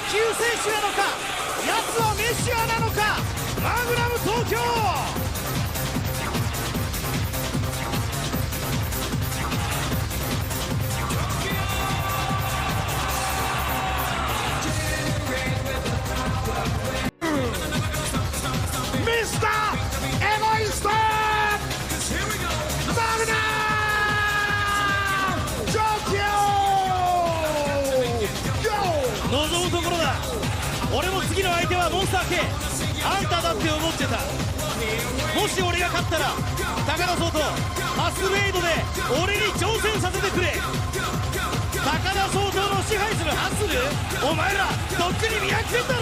救世主なのか、奴はメシアなのか。マグナム東京、ミスターエゴイスト、マグナム東京。望むところだ。俺も次の相手はモンスター系、あんただって思ってた。もし俺が勝ったら高田総とハスレイドで俺に挑戦させてくれ。高田総統の支配するハッスル、お前らとっくに見飽きてんだろ。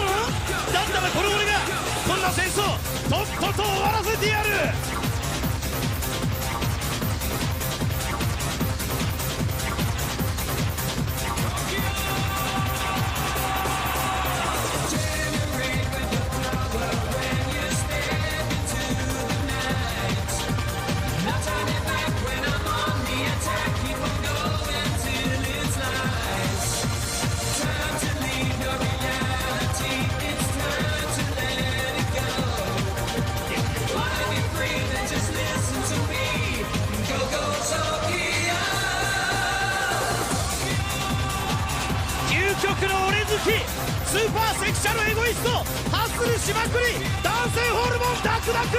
だったらこの俺がこんな戦争とっとと終わらせてやる。究極の俺好き、スーパーセクシャルエゴイスト、ハッスルしまくり、男性ホルモンダクダク。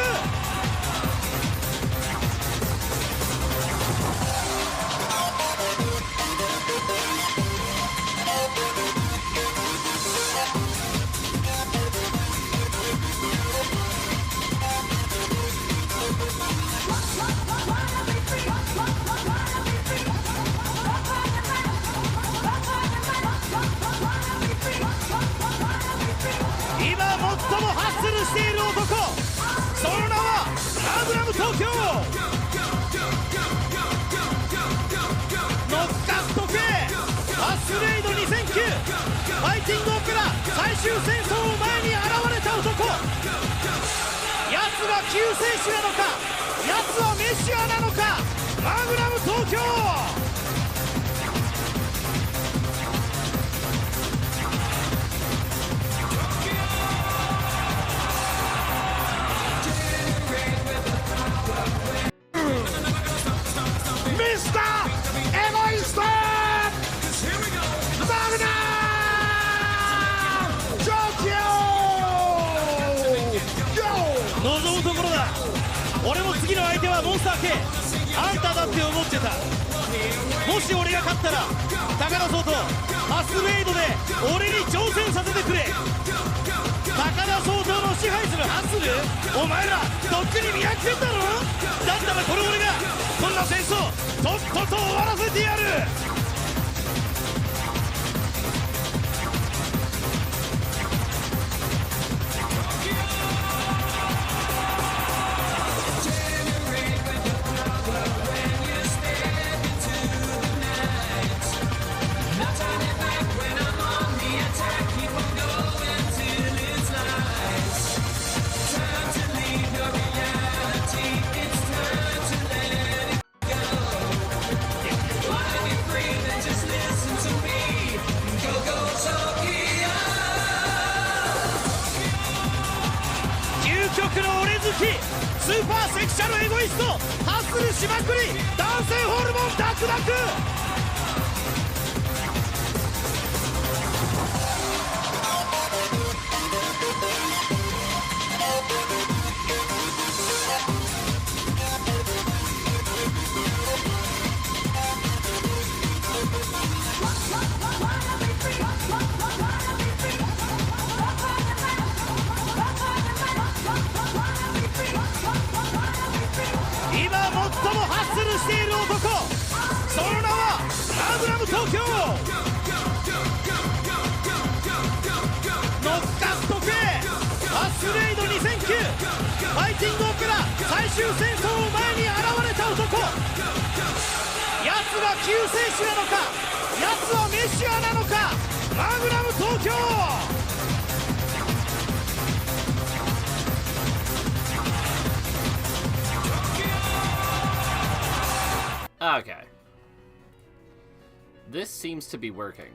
今最もハッスルしている男、その名はマグナム東京。ノッカスト系ハッスレイド2009、ファイティングオペラ最終戦争を前に現れた男。奴が救世主なのか、奴はメシアなのか。マグナム東京。ミスターエゴイスト、マグナム東京。望むところだ。俺も次の相手はモンスター系、あんただって思ってた。もし俺が勝ったら高田総とハスレイドで俺に挑戦させてくれ。高田総統の支配するハッスル、お前らとっくに見飽きてんだろ。だったらこの俺がこんな戦争とっとと終わらせてやる。究極の俺好き、スーパーセクシャルエゴイスト、ハッスルしまくり、男性ホルモンダクダク。今最もハッスルしている男、その名はマグナム東京。ノッカスト系ハッスレイド2009、ファイティングオペラ最終戦争を前に現れた男。奴が救世主なのか、奴はメシアなのか。マグナム東京。Okay. This seems to be working.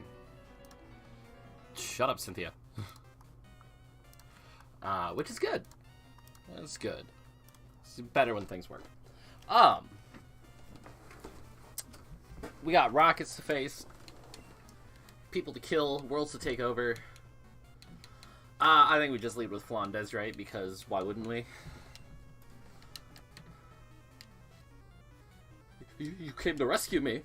Shut up, Cynthia. Which is good. That's good. It's better when things work. We got rockets to face, people to kill, worlds to take over. I think we just lead with Flandes, right? Because why wouldn't we? You came to rescue me.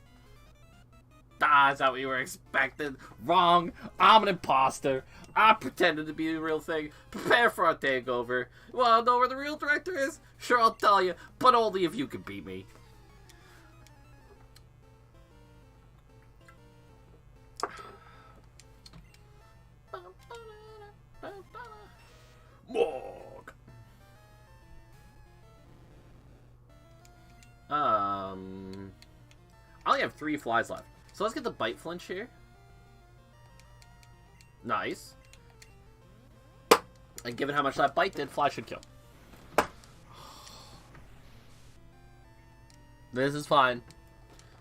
Is that what you were expecting? Wrong. I'm an imposter. I pretended to be the real thing. Prepare for our takeover. You wanna know where the real director is? Sure, I'll tell you, but only if you can beat me. Morg. I only have 3 flies left. So let's get the bite flinch here. Nice. And given how much that bite did, fly should kill. This is fine.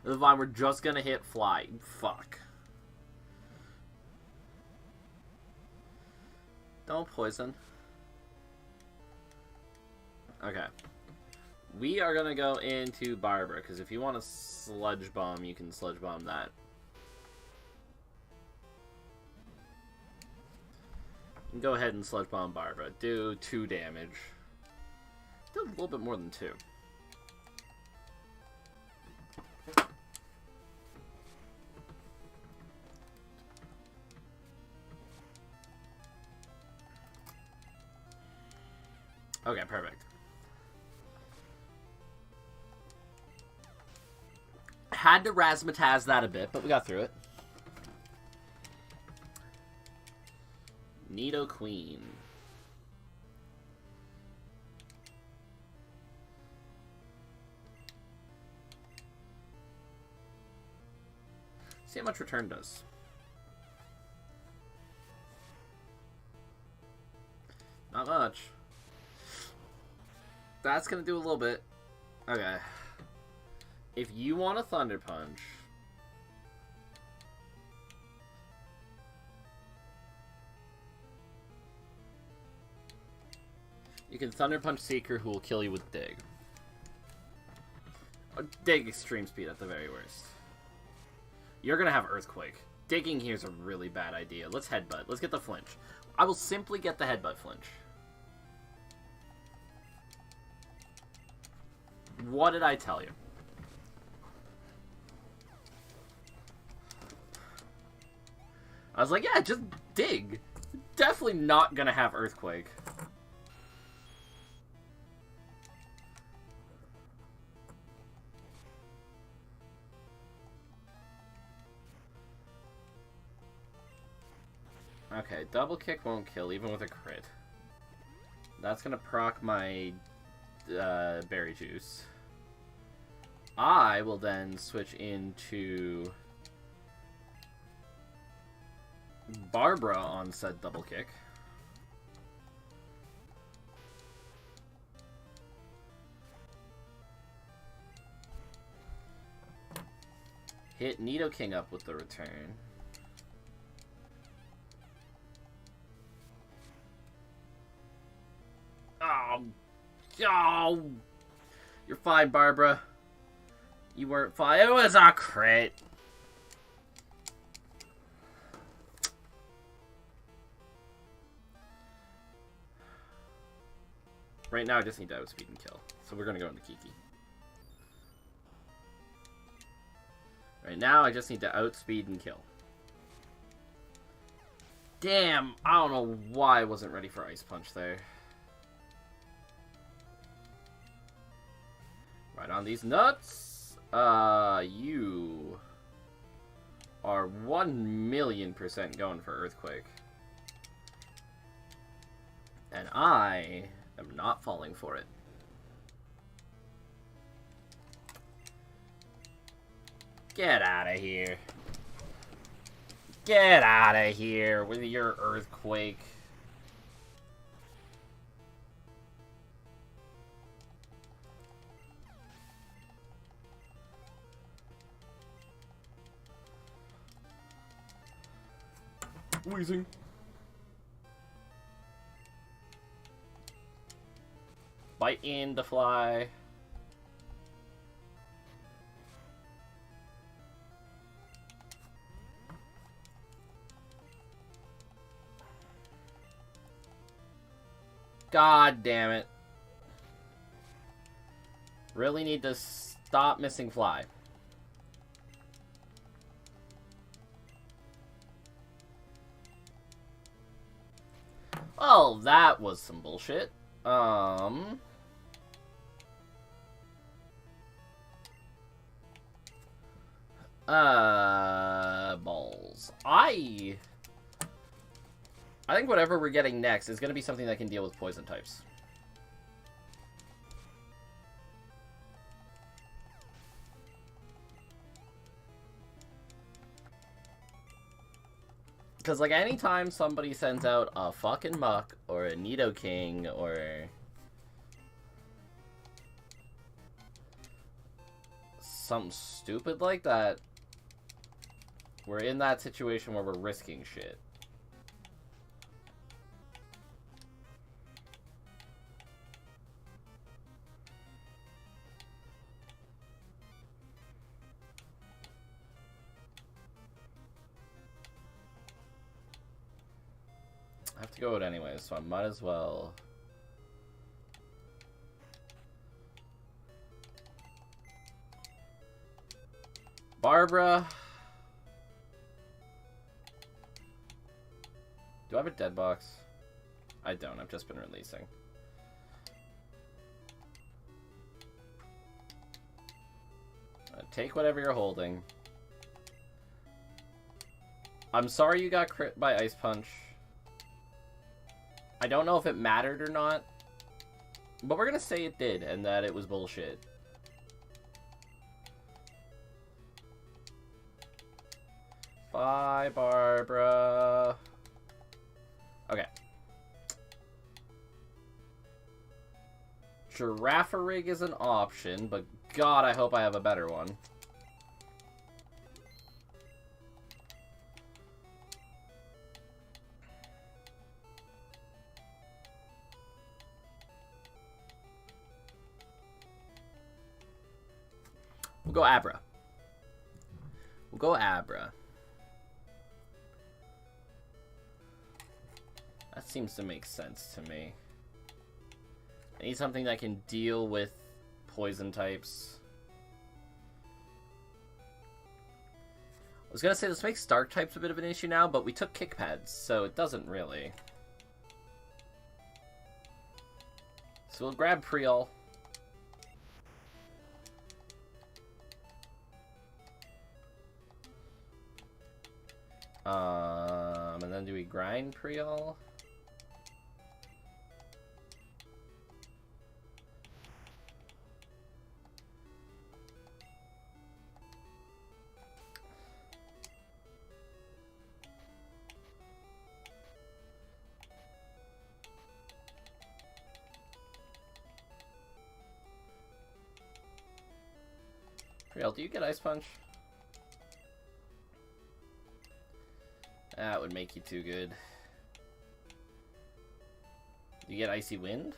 This is fine. We're just gonna hit fly. Fuck. Don't poison. Okay. We are gonna go into Barbara, because if you want to sludge bomb, you can sludge bomb that. You can go ahead and sludge bomb Barbara. Do 2 damage. Do a little bit more than 2. Okay, perfect. Had to razzmatazz that a bit, but we got through it. Nido Queen. See how much return does. Not much. That's gonna do a little bit. Okay. If you want a Thunder Punch, you can Thunder Punch Seeker, who will kill you with Dig. Or Dig Extreme Speed at the very worst. You're gonna have Earthquake. Digging here is a really bad idea. Let's Headbutt. Let's get the flinch. I will simply get the Headbutt flinch. What did I tell you? I was like, yeah, just dig. Definitely not gonna have Earthquake. Okay, double kick won't kill, even with a crit. That's gonna proc my berry juice. I will then switch into Barbara on said double kick. Hit Nidoking up with the return. Oh. Oh. You're fine, Barbara. You weren't fine. It was a crit. Right now, I just need to outspeed and kill. So we're going to go into Kiki. Right now, I just need to outspeed and kill. Damn, I don't know why I wasn't ready for Ice Punch there. Right on these nuts. You are 1,000,000% going for Earthquake. And I am not falling for it. Get out of here. Get out of here with your Earthquake. Wheezing. Bite in the fly. God damn it. Really need to stop missing fly. Oh, that was some bullshit. Balls. I think whatever we're getting next is going to be something that can deal with poison types. Because, like, anytime somebody sends out a fucking Muck or a Nidoking or something stupid like that, we're in that situation where we're risking shit. I have to go out anyways, so I might as well. Barbara. Do I have a dead box? I don't. I've just been releasing. Take whatever you're holding. I'm sorry you got crit by Ice Punch. I don't know if it mattered or not, but we're gonna say it did, and that it was bullshit. Bye, Barbara. Okay. Girafarig is an option, but God, I hope I have a better one. We'll go Abra. We'll go Abra. That seems to make sense to me. I need something that can deal with poison types. I was gonna say this makes Dark types a bit of an issue now, but we took kick pads, so it doesn't really. So we'll grab Priol. And then do we grind Priol? Priol, do you get Ice Punch? That would make you too good. You get Icy Wind?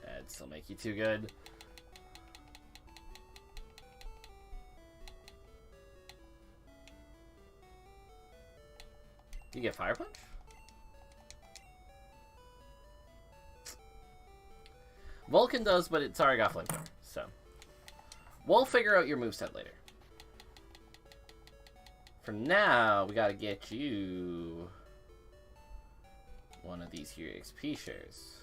That'd still make you too good. You get Fire Punch? Vulcan does, but it's already got Flamethrower, so. We'll figure out your moveset later. For now, we gotta get you one of these here XP shares.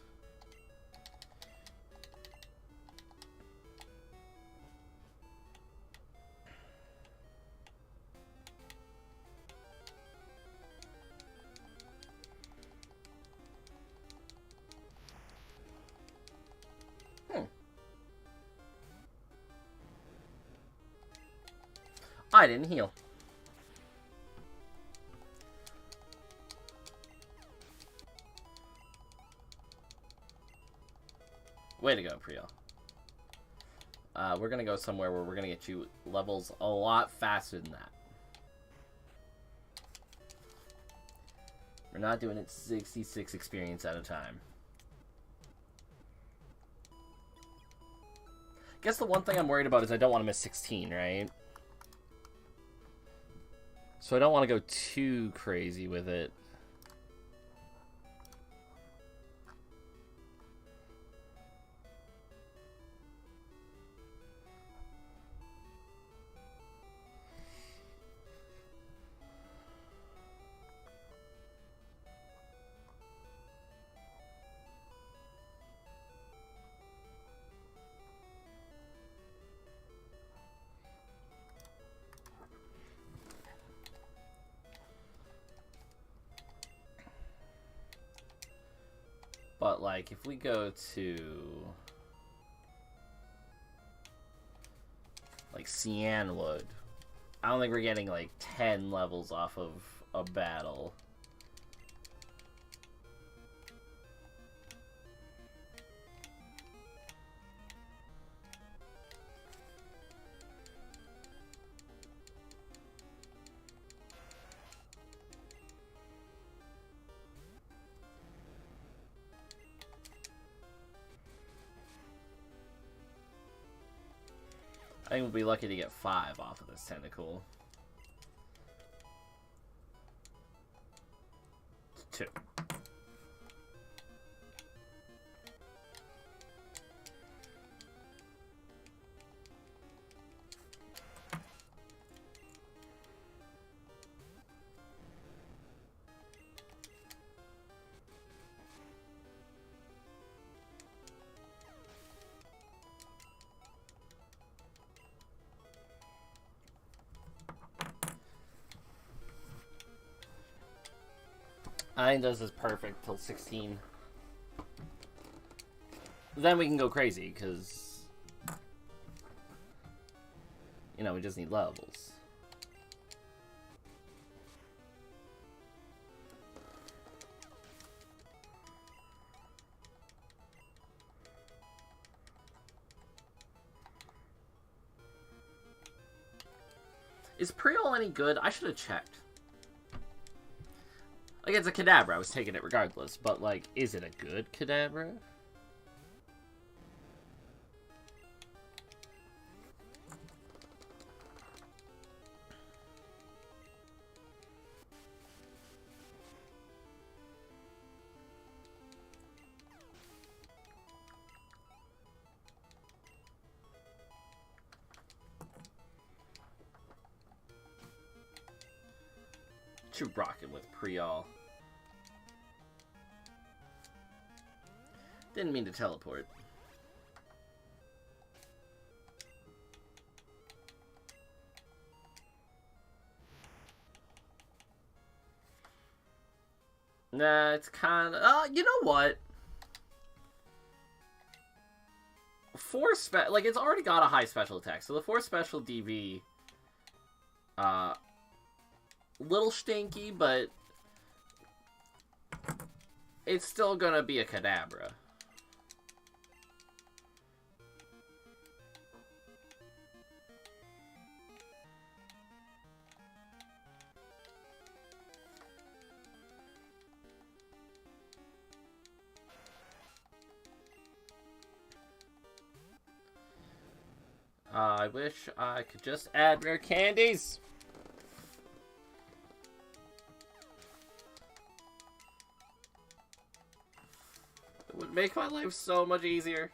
I didn't heal. Way to go, Priel. We're gonna go somewhere where we're gonna get you levels a lot faster than that. We're not doing it 66 experience at a time. Guess the one thing I'm worried about is I don't want to miss 16, right? So I don't want to go too crazy with it. But, like, if we go to, like, Cianwood, I don't think we're getting, like, 10 levels off of a battle. I think we'll be lucky to get 5 off of this tentacle. 2. I think this is perfect till 16. Then we can go crazy, because, you know, we just need levels. Is Priol any good? I should have checked. Like, it's a Kadabra, I was taking it regardless, but, like, is it a good Kadabra? You rocking with Priol. Didn't mean to teleport. Nah, it's kind of... you know what? 4 like, it's already got a high special attack, so the 4 special DV... little stinky, but... it's still gonna be a Kadabra. I wish I could just add rare candies. It would make my life so much easier.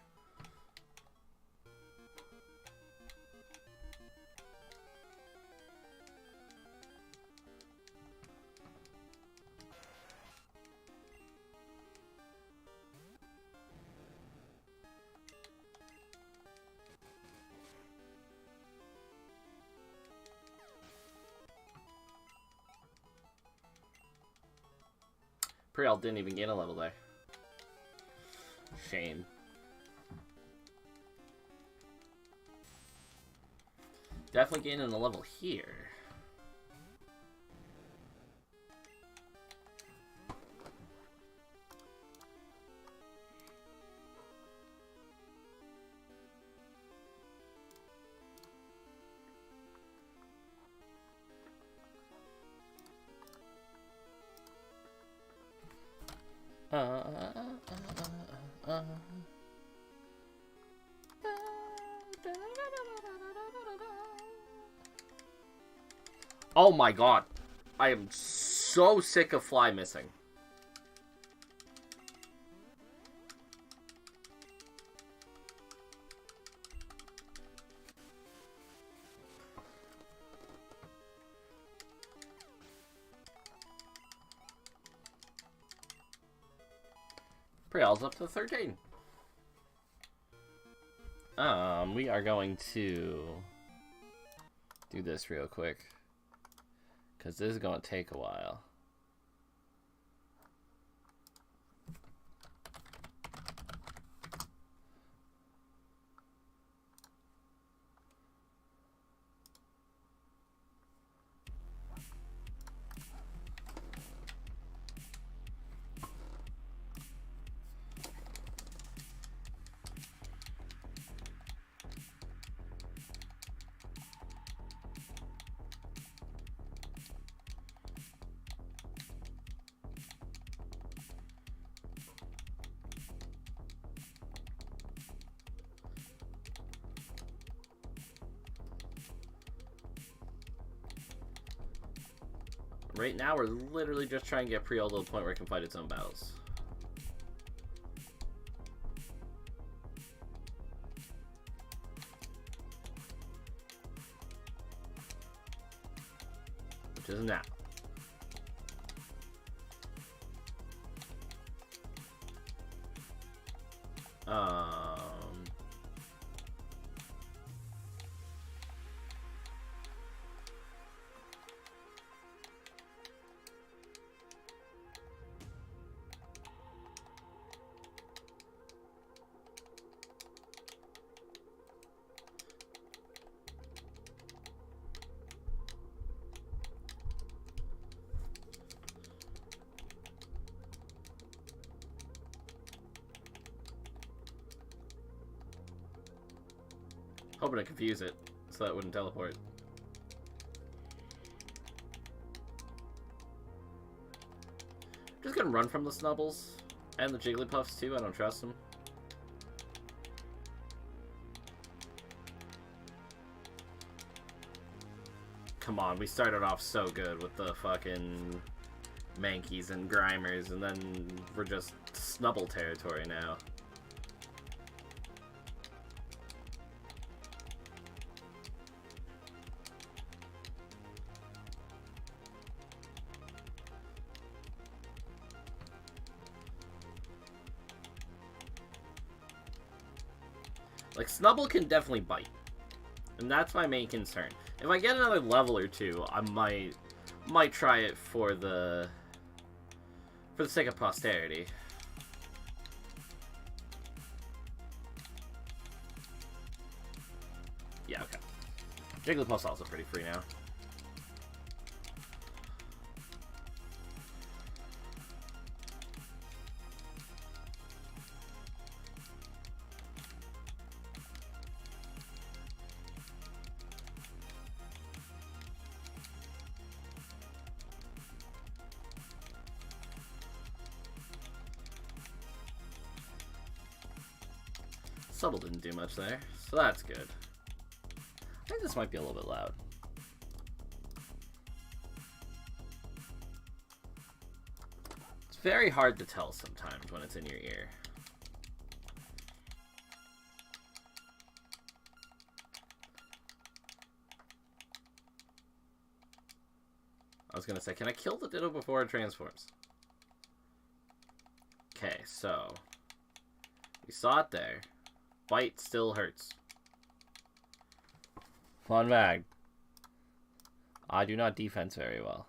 Priol didn't even gain a level there. Shame. Definitely gaining a level here. Oh my god. I am so sick of fly missing. Pre-all's up to 13. We are going to do this real quick, because this is going to take a while. Right now, we're literally just trying to get Pre-all to the point where it can fight its own battles. Which is now. Hoping to confuse it, so that it wouldn't teleport. Just gonna run from the Snubbles and the Jigglypuffs too. I don't trust them. Come on, we started off so good with the fucking Mankeys and Grimers, and then we're just Snubble territory now. Like, Snubble can definitely bite. And that's my main concern. If I get another level or two, I might try it for the sake of posterity. Yeah, okay. Jigglypuff's also pretty free now. Subtle didn't do much there, so that's good. I think this might be a little bit loud. It's very hard to tell sometimes when it's in your ear. I was gonna say, can I kill the Ditto before it transforms? Okay, so we saw it there. Bite still hurts. Fun bag. I do not defense very well.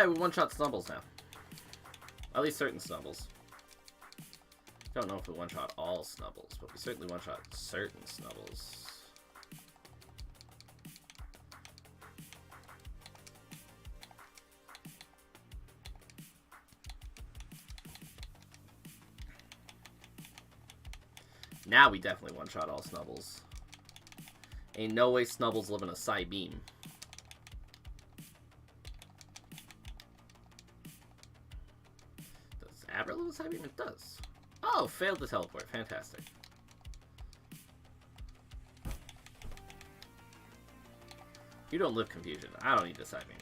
Yeah, we one-shot Snubbles now. At least certain Snubbles. Don't know if we one-shot all Snubbles, but we certainly one-shot certain Snubbles. Now we definitely one-shot all Snubbles. Ain't no way Snubbles live in a Psy Beam. Does Abra live in a Psy Beam? It does. Oh, failed to teleport. Fantastic. You don't live Confusion. I don't need to Psy Beam.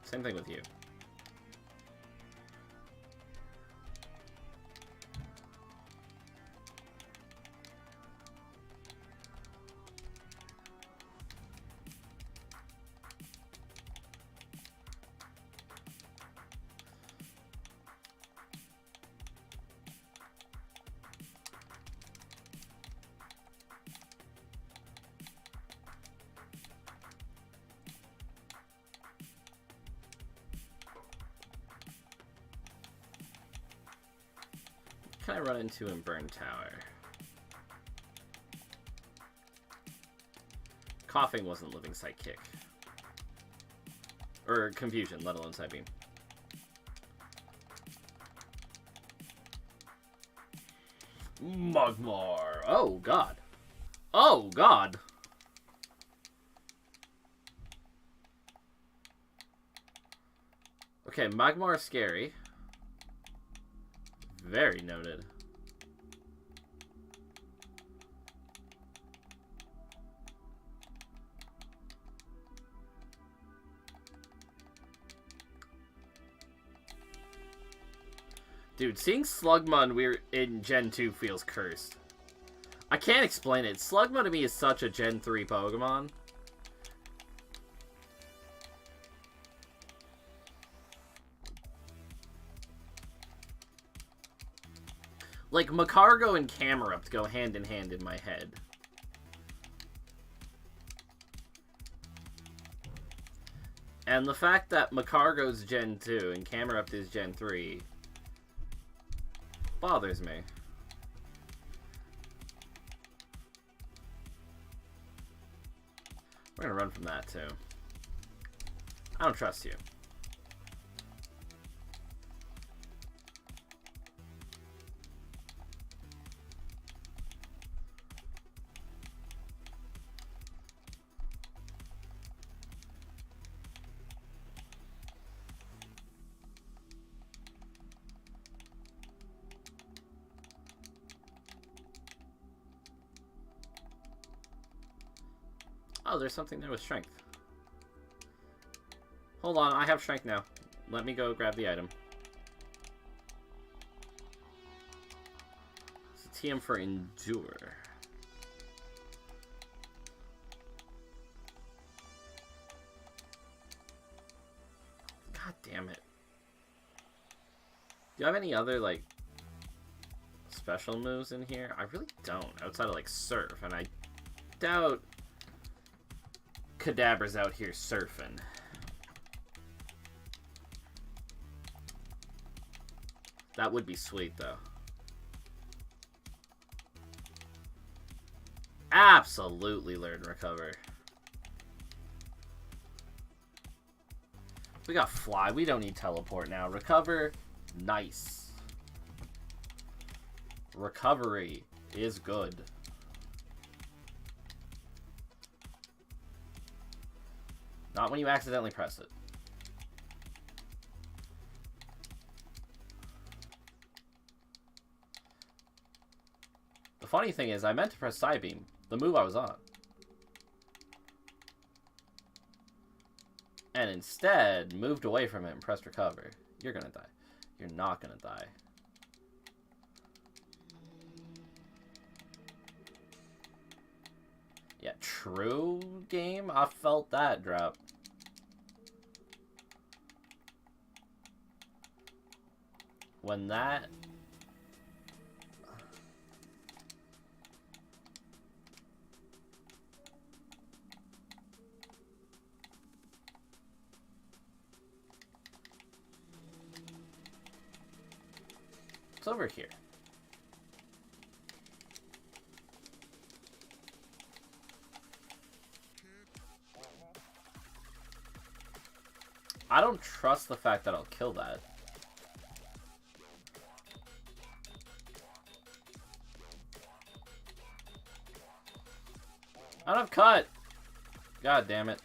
Same thing with you. Can I run into in Burn Tower? Coughing wasn't living Psychic. Or Confusion, let alone Psybeam. Magmar! Oh, God. Oh, God! Okay, Magmar is scary. Very noted. Dude, seeing Slugma in Gen 2 feels cursed. I can't explain it. Slugma to me is such a Gen 3 Pokemon. Like, Macargo and Camerupt go hand in hand in my head. And the fact that Macargo's Gen 2 and Camerupt is Gen 3 bothers me. We're gonna run from that, too. I don't trust you. Oh, there's something there with strength. Hold on, I have strength now. Let me go grab the item. It's a TM for Endure. God damn it. Do you have any other, like, special moves in here? I really don't, outside of, like, Surf, and I doubt Kadabra's out here surfing. That would be sweet, though. Absolutely learn Recover. We got Fly. We don't need Teleport now. Recover, nice. Recovery is good. Not when you accidentally press it. The funny thing is, I meant to press Psybeam, the move I was on. And instead, moved away from it and pressed Recover. You're gonna die. You're not gonna die. Yeah, true game? I felt that drop. When that... What's over here? I don't trust the fact that I'll kill that. I don't have cut. God damn it.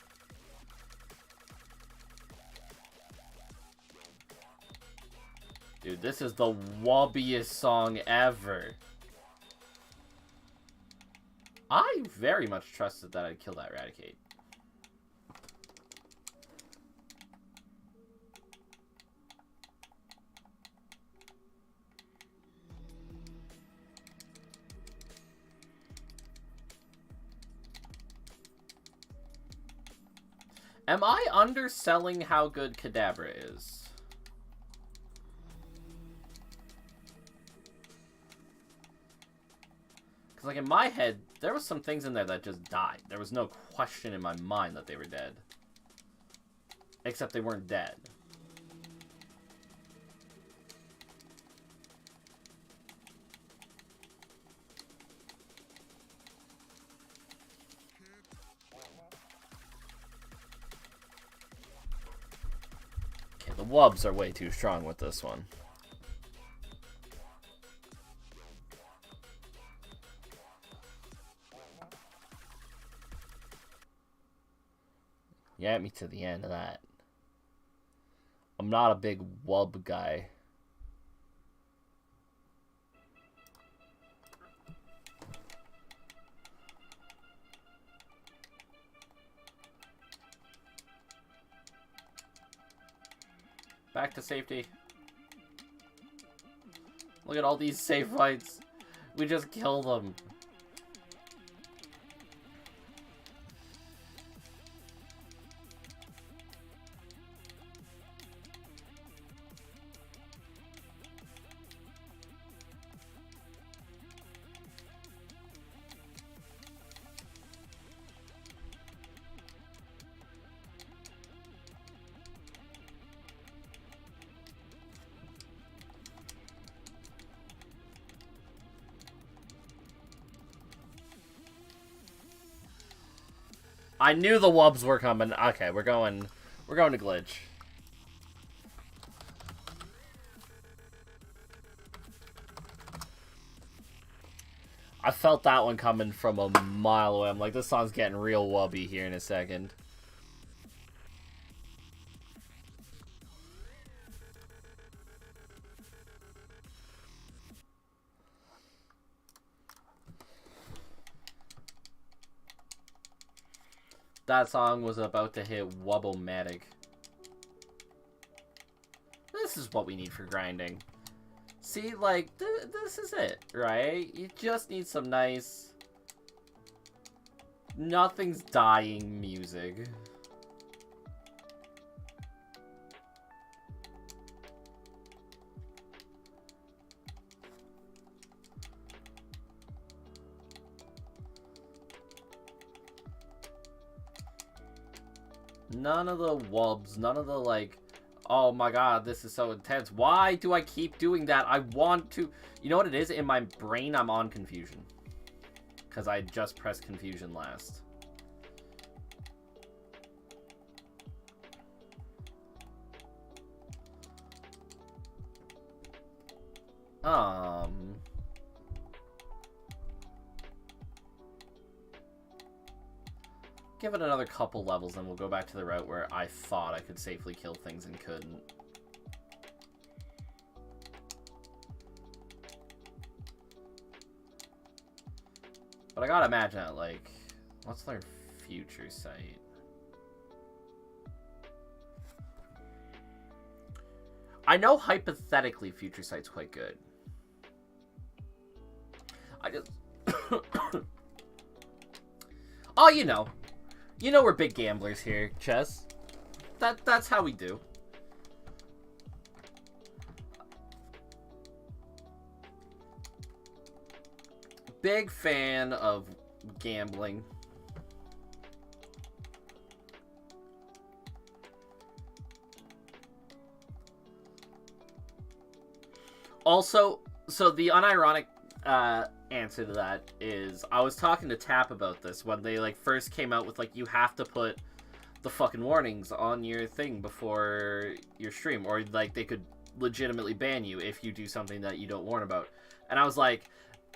Dude, this is the wobbiest song ever. I very much trusted that I'd kill that Eradicate. Am I underselling how good Kadabra is? Because, like, in my head, there was some things in there that just died. There was no question in my mind that they were dead. Except they weren't dead. The wubs are way too strong with this one. Get me to the end of that. I'm not a big wub guy. Back to safety. Look at all these safe fights. We just kill them. I knew the wubs were coming. Okay, we're going to glitch. I felt that one coming from a mile away. I'm like, this song's getting real wubby here in a second. That song was about to hit Wubble-matic. This is what we need for grinding. See, like, this is it, right? You just need some nice... nothing's dying music. None of the wubs, none of the, like, oh my god, this is so intense. Why do I keep doing that? I want to... You know what it is? In my brain, I'm on confusion. Because I just pressed confusion last. Give it another couple levels, and we'll go back to the route where I thought I could safely kill things and couldn't. But I gotta imagine that, like, what's their future sight? I know hypothetically future sight's quite good. I just... oh, you know. You know we're big gamblers here, Chess. That's how we do. Big fan of gambling. Also, So the unironic answer to that is, I was talking to Tap about this when they like first came out with like, you have to put the fucking warnings on your thing before your stream, or like they could legitimately ban you if you do something that you don't warn about. And I was like,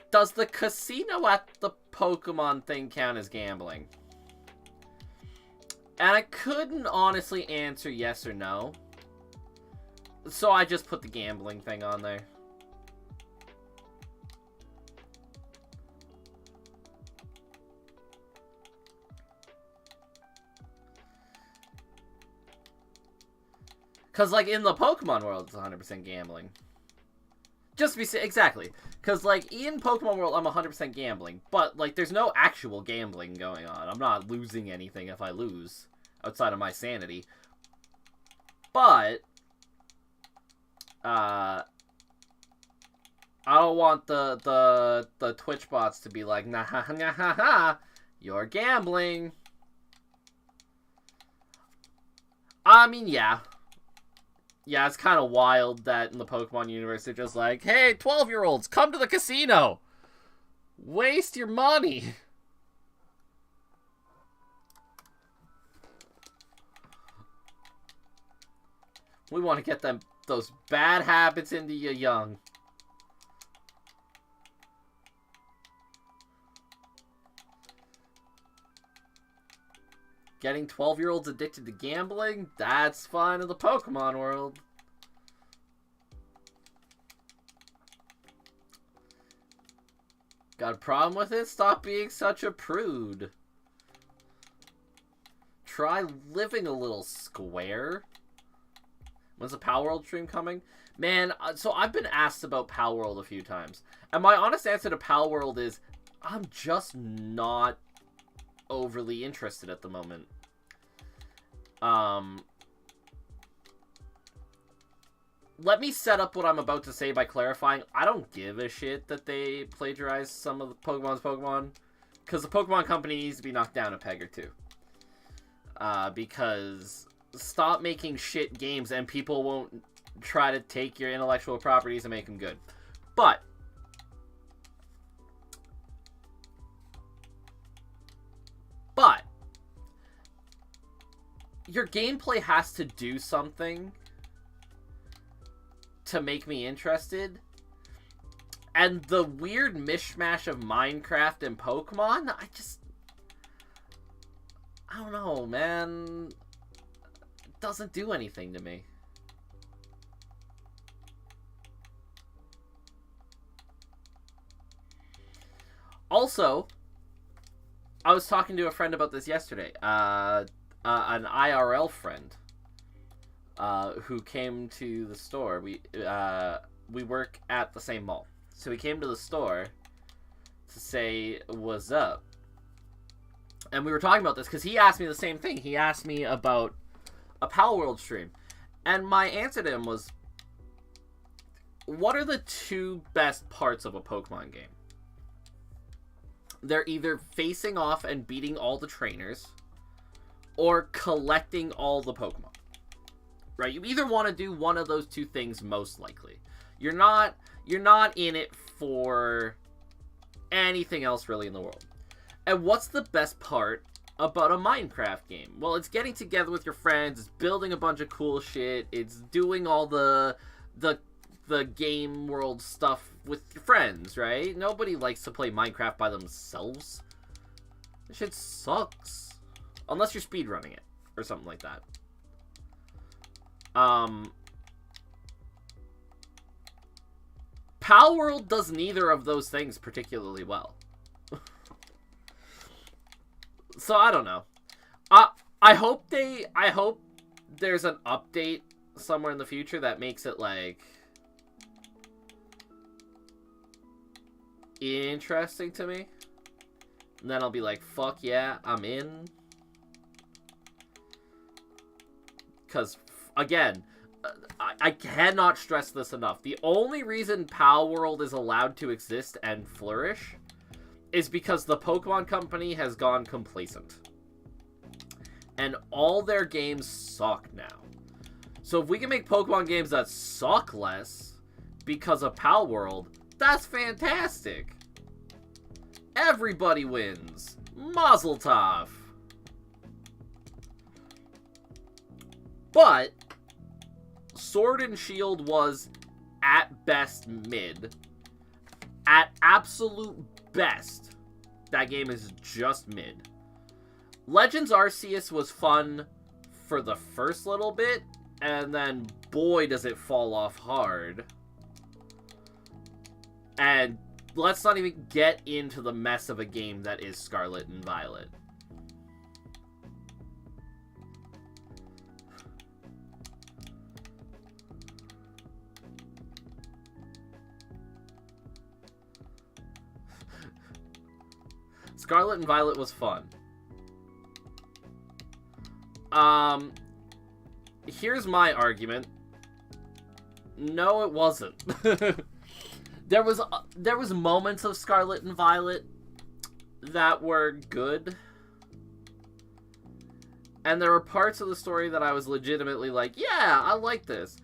does the casino at the Pokemon thing count as gambling? And I couldn't honestly answer yes or no, so I just put the gambling thing on there. Because, like, in the Pokemon world, it's 100% gambling. Just to be... Exactly. Because, like, in Pokemon world, I'm 100% gambling. But, like, there's no actual gambling going on. I'm not losing anything if I lose. Outside of my sanity. But... I don't want the Twitch bots to be like, nah ha ha ha ha, you're gambling. I mean, yeah. Yeah, it's kind of wild that in the Pokemon universe, they're just like, hey, 12-year-olds, come to the casino! Waste your money! We want to get those bad habits into you young. Getting 12-year-olds addicted to gambling? That's fine in the Pokemon world. Got a problem with it? Stop being such a prude. Try living a little square. When's the Power World stream coming? Man, so I've been asked about Power World a few times. And my honest answer to Power World is, I'm just not overly interested at the moment. Let me set up what I'm about to say by clarifying. I don't give a shit that they plagiarized some of the Pokemon's Pokemon, because the Pokemon company needs to be knocked down a peg or two. Because stop making shit games and people won't try to take your intellectual properties and make them good. But your gameplay has to do something to make me interested. And the weird mishmash of Minecraft and Pokemon, I don't know, man. It doesn't do anything to me. Also, I was talking to a friend about this yesterday. An IRL friend who came to the store. We work at the same mall, so he came to the store to say what's up. And we were talking about this because he asked me the same thing. He asked me about a Power World stream, and my answer to him was, what are the two best parts of a Pokemon game? They're either facing off and beating all the trainers, or collecting all the Pokemon. Right? You either want to do one of those two things, most likely. You're not in it for anything else really in the world. And what's the best part about a Minecraft game? Well, it's getting together with your friends, it's building a bunch of cool shit, it's doing all the game world stuff with your friends, right? Nobody likes to play Minecraft by themselves. This shit sucks. Unless you're speedrunning it, or something like that. Power World does neither of those things particularly well. So, I don't know. I hope there's an update somewhere in the future that makes it, like, interesting to me. And then I'll be like, fuck yeah, I'm in. Because, again, I cannot stress this enough. The only reason Power World is allowed to exist and flourish is because the Pokemon Company has gone complacent. And all their games suck now. So if we can make Pokemon games that suck less, because of Pal World, that's fantastic. Everybody wins. Mazel tov. But Sword and Shield was, at best, mid. At absolute best, that game is just mid. Legends Arceus was fun for the first little bit, and then boy does it fall off hard. And let's not even get into the mess of a game that is Scarlet and Violet. Scarlet and Violet was fun. Here's my argument. No, it wasn't. There was moments of Scarlet and Violet that were good. And there were parts of the story that I was legitimately like, yeah, I like this.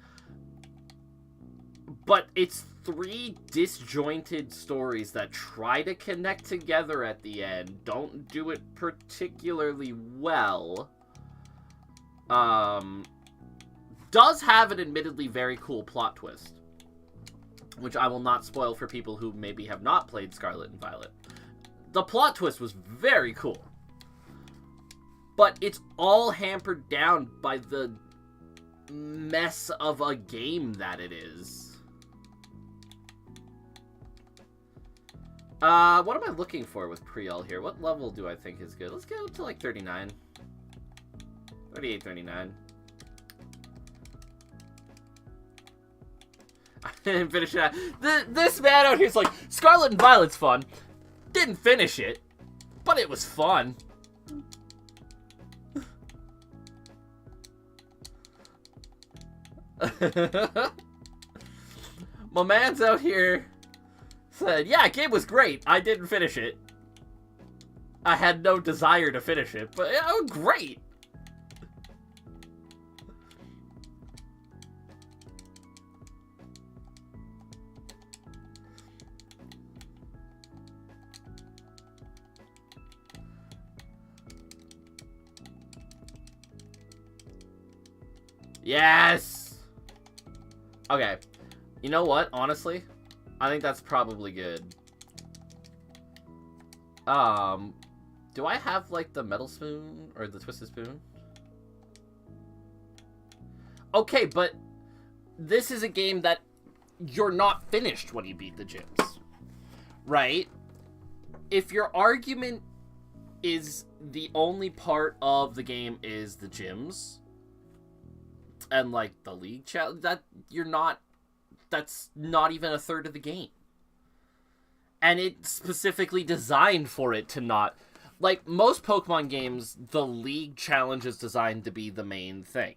But it's 3 disjointed stories that try to connect together at the end. Don't do it particularly well. Does have an admittedly very cool plot twist, which I will not spoil for people who maybe have not played Scarlet and Violet. The plot twist was very cool. But it's all hampered down by the mess of a game that it is. What am I looking for with Pre-L here? What level do I think is good? Let's go to like 39. 38, 39. I didn't finish it. This man out here's like, Scarlet and Violet's fun. Didn't finish it, but it was fun. My man's out here said, yeah, game was great. I didn't finish it. I had no desire to finish it, but it was great. Yes! Okay. You know what? Honestly, I think that's probably good. Do I have, like, the metal spoon? Or the twisted spoon? Okay, but this is a game that you're not finished when you beat the gyms. Right? If your argument is the only part of the game is the gyms, and like the league challenge, that's not even a third of the game. And it's specifically designed for it to not, like most Pokemon games, the league challenge is designed to be the main thing.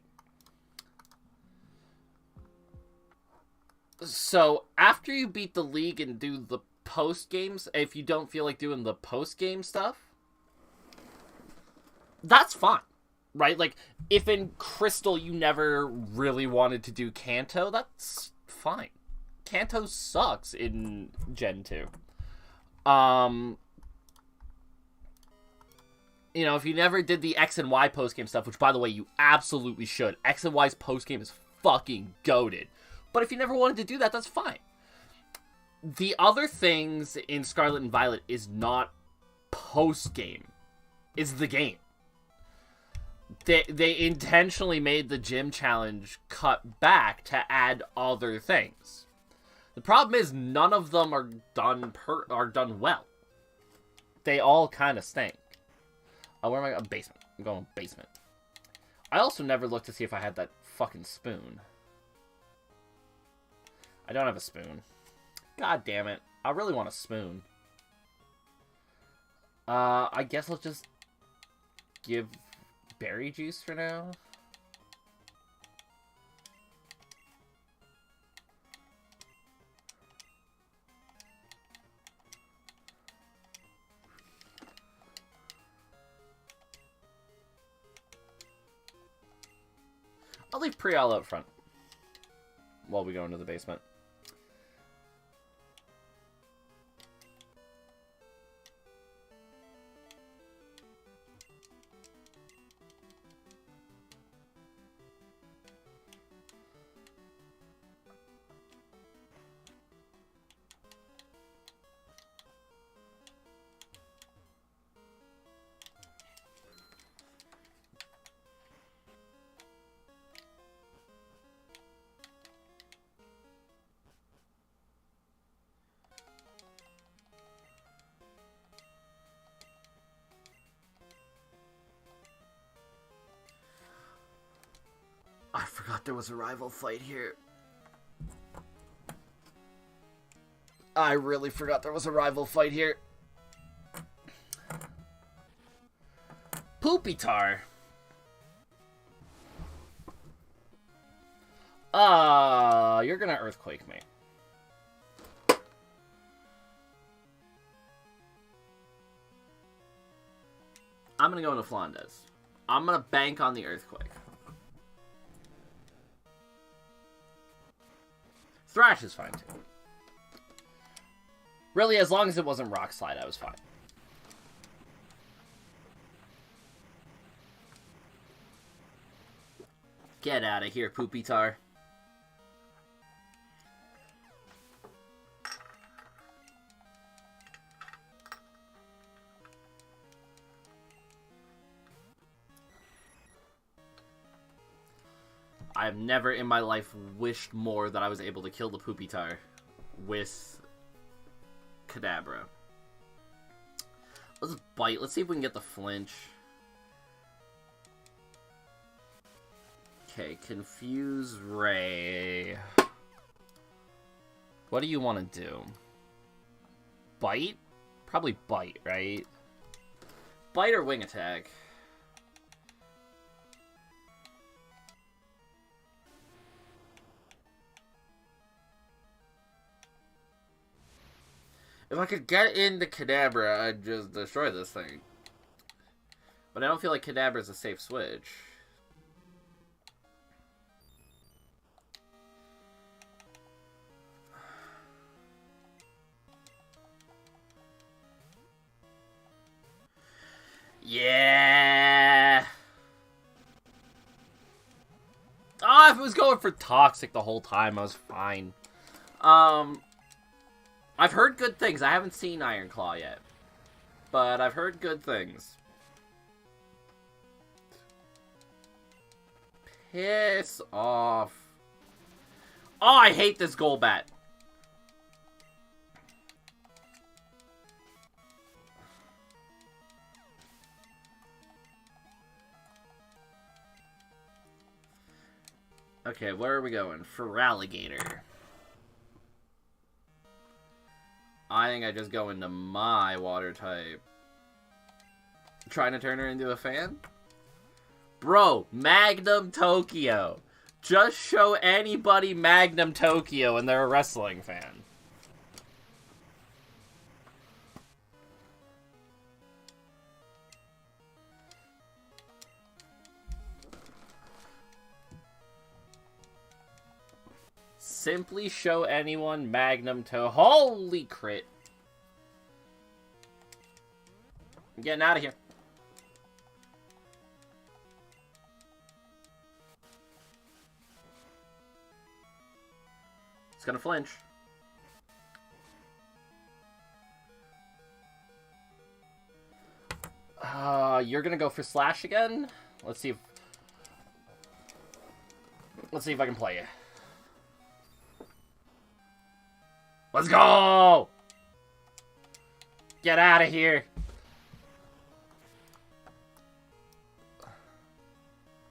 So after you beat the league and do the post games, if you don't feel like doing the post game stuff, that's fine. Right? Like, if in Crystal you never really wanted to do Kanto, that's fine. Kanto sucks in Gen 2. You know, if you never did the X and Y postgame stuff, which, by the way, you absolutely should. X and Y's postgame is fucking goated. But if you never wanted to do that, that's fine. The other things in Scarlet and Violet is not postgame. It's the game. They intentionally made the gym challenge cut back to add other things. The problem is none of them are done well. They all kind of stink. Oh, where am I going? Basement. I'm going basement. I also never looked to see if I had that fucking spoon. I don't have a spoon. God damn it. I really want a spoon. I guess I'll just give berry juice for now. I'll leave Prial out front while we go into the basement. forgot there was a rival fight here. I really forgot there was a rival fight here. Poopitar. You're gonna earthquake me. I'm gonna go into Flandes. I'm gonna bank on the earthquake. Thrash is fine too. Really, as long as it wasn't Rock Slide, I was fine. Get out of here, Poopitar. I have never in my life wished more that I was able to kill the Poopitar with Kadabra. Let's bite. Let's see if we can get the flinch. Okay, Confuse Ray. What do you want to do? Bite? Probably bite, right? Bite or wing attack? If I could get into Kadabra, I'd just destroy this thing. But I don't feel like Kadabra's a safe switch. Yeah. Oh, if it was going for Toxic the whole time, I was fine. I've heard good things. I haven't seen Iron Claw yet. But I've heard good things. Piss off. Oh, I hate this Golbat. Okay, where are we going? For Alligator. I think I just go into my water type. Trying to turn her into a fan? Bro, Magnum Tokyo. Just show anybody Magnum Tokyo and they're a wrestling fan. Simply show anyone Magnum to. Holy crit. I'm getting out of here. It's gonna flinch. You're gonna go for Slash again? Let's see if I can play you. Let's go! Get out of here.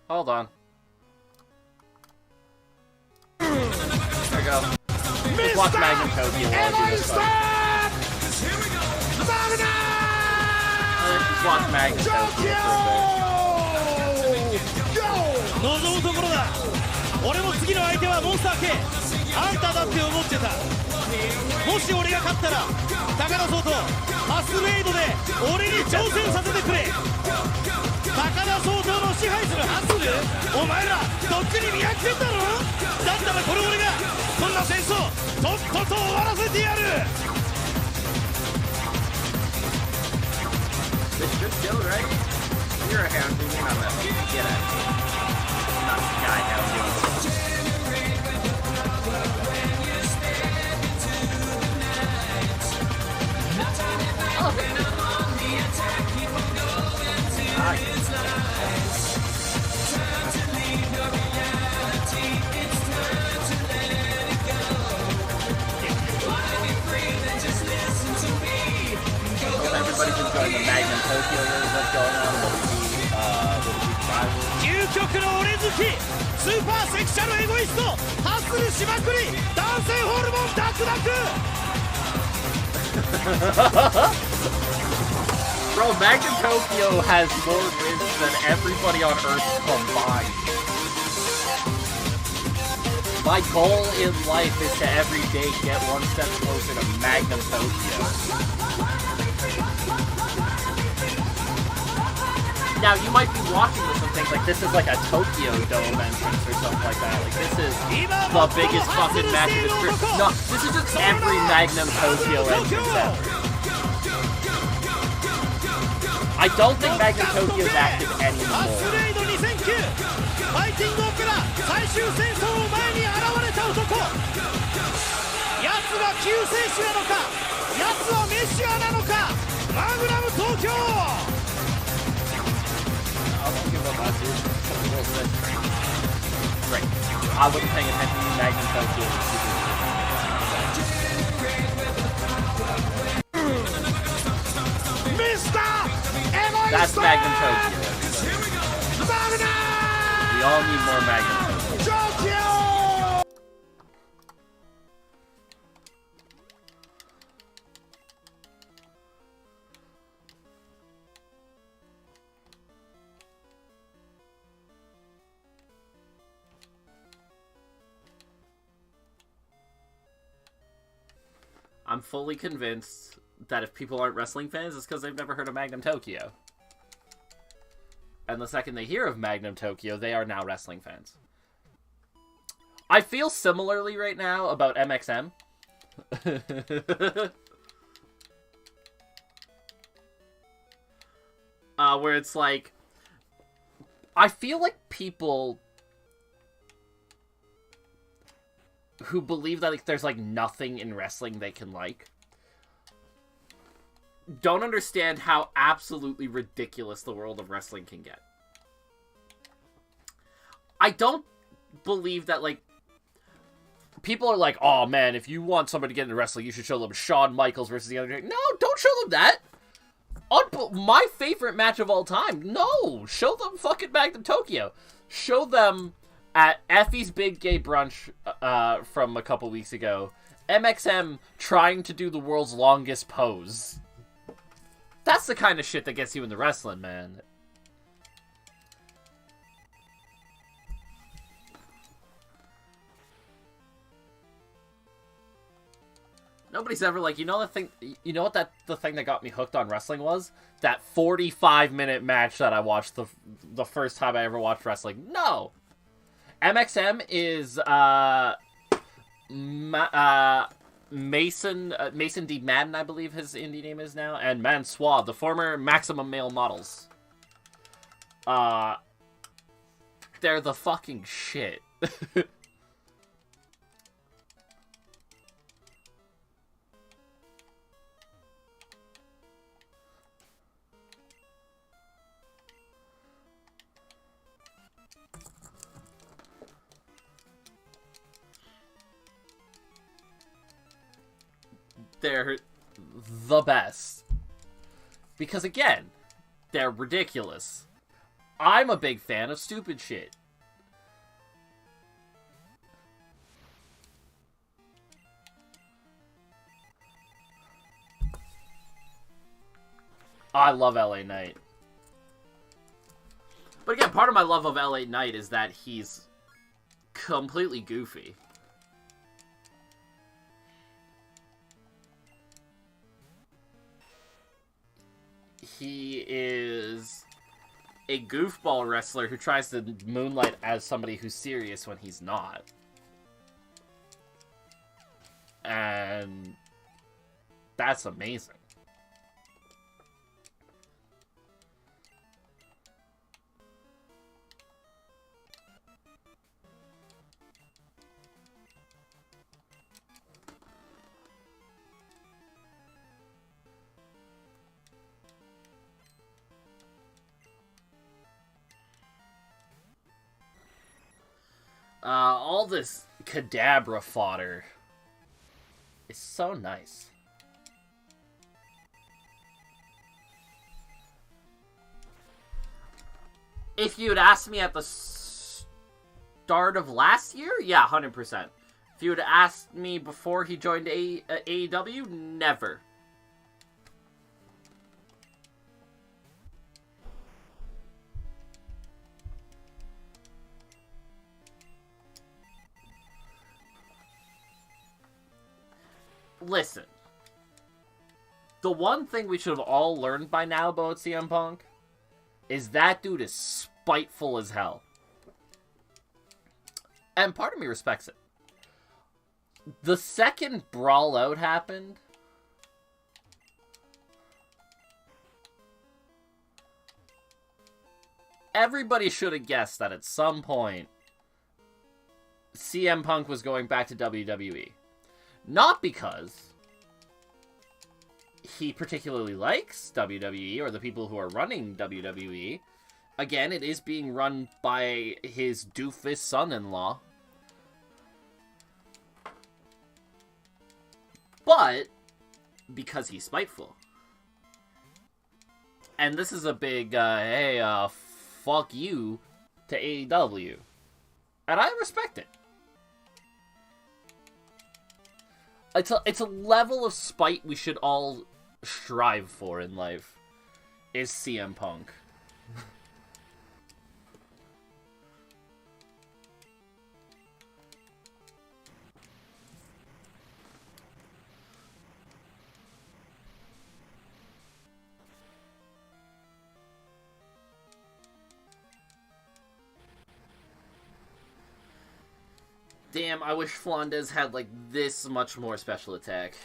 Hold on. There we go. Just watch Magnum Tokyo while I do this fight. Just watch Magnum Tokyo for a bit. 望むところだ。俺も次の相手はモンスター系。あんただって思ってた。もし俺が勝ったら高田総とパスウェイドで俺に挑戦させてくれ。高田総統の支配するハッスル、お前らとっくに見飽きてんだろ。だったらこれ俺がこんな戦争とっこと終わらせてやる。 This should kill, right? You're a hound, dude. You're not that one. Get out of here. I'm not the guy hound doing this. Everybody's enjoying the Magnum Tokyo that's going on. 究極の俺好きスーパーセクシャルエゴイストハッスルしまくり男性ホルモンダクダク Bro, Magnum Tokyo has more wins than everybody on Earth combined. My goal in life is to every day get one step closer to Magnum Tokyo. Now, you might be watching this and think, like, this is like a Tokyo Dome entrance or something like that. Like, this is the biggest fucking match of his career. No, this is just every Magnum Tokyo entrance ever. I don't think Magnum Tokyo is active anymore. ファイティングオペラ最終戦争を前に現れた男奴が救世主なのか奴はメシアなのかマグナム東京 I won't give up, dude. Right. I wasn't paying attention to Magnum Tokyo. That's Magnum Tokyo. We all need more Magnum Tokyo. I'm fully convinced that if people aren't wrestling fans, it's because they've never heard of Magnum Tokyo. And the second they hear of Magnum Tokyo, they are now wrestling fans. I feel similarly right now about MXM. Where it's like... I feel like people who believe that like, there's like nothing in wrestling they can like don't understand how absolutely ridiculous the world of wrestling can get. I don't believe that, like, people are like, oh man, if you want somebody to get into wrestling, you should show them Shawn Michaels versus The Undertaker. No, don't show them that. My favorite match of all time. No, show them fucking Magnum Tokyo. Show them at Effie's Big Gay Brunch from a couple weeks ago, MXM trying to do the world's longest pose. That's the kind of shit that gets you into wrestling, man. Nobody's ever like, you know the thing, you know what the thing that got me hooked on wrestling was? That 45-minute match that I watched the first time I ever watched wrestling. No! MXM is, Mason D. Madden, I believe his indie name is now, and Mansois, the former Maximum Male Models. They're the fucking shit. They're the best. Because again, they're ridiculous. I'm a big fan of stupid shit. I love LA Knight. But again, part of my love of LA Knight is that he's completely goofy. He is a goofball wrestler who tries to moonlight as somebody who's serious when he's not. And that's amazing. All this Kadabra fodder is so nice. If you'd asked me at the start of last year? Yeah, 100%. If you would have asked me before he joined AEW, never. Listen. The one thing we should have all learned by now about CM Punk is that dude is spiteful as hell. And part of me respects it. The second Brawl Out happened, everybody should have guessed that at some point CM Punk was going back to WWE. Not because he particularly likes WWE or the people who are running WWE. Again, it is being run by his doofus son-in-law. But because he's spiteful. And this is a big, hey, fuck you to AEW. And I respect it. It's a level of spite we should all strive for in life, is CM Punk. Damn, I wish Flandez had, like, this much more special attack.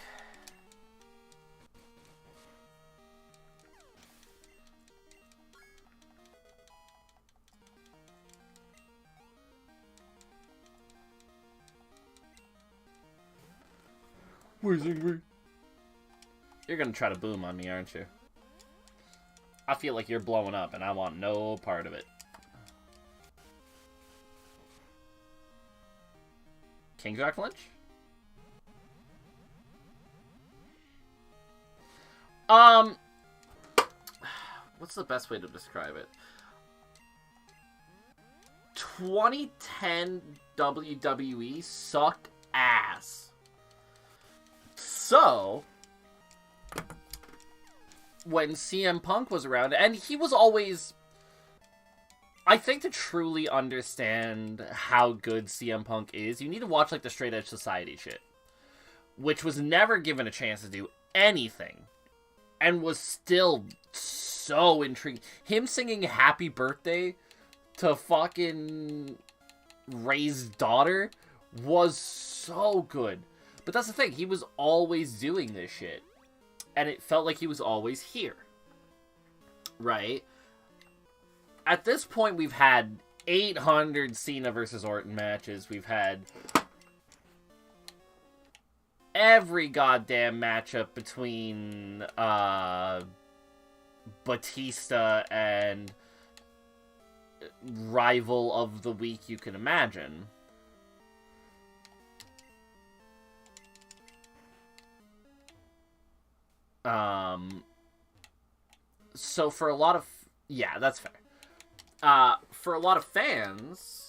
Where's Ingrid? You're gonna try to boom on me, aren't you? I feel like you're blowing up, and I want no part of it. King Jack Lynch? What's the best way to describe it? 2010 WWE sucked ass. So, when CM Punk was around, and he was always... I think to truly understand how good CM Punk is, you need to watch, like, the Straight Edge Society shit. Which was never given a chance to do anything. And was still so intriguing. Him singing Happy Birthday to fucking Ray's daughter was so good. But that's the thing, he was always doing this shit. And it felt like he was always here. Right? At this point, we've had 800 Cena versus Orton matches. We've had every goddamn matchup between Batista and Rival of the Week you can imagine. So for a lot of... Yeah, that's fair. For a lot of fans...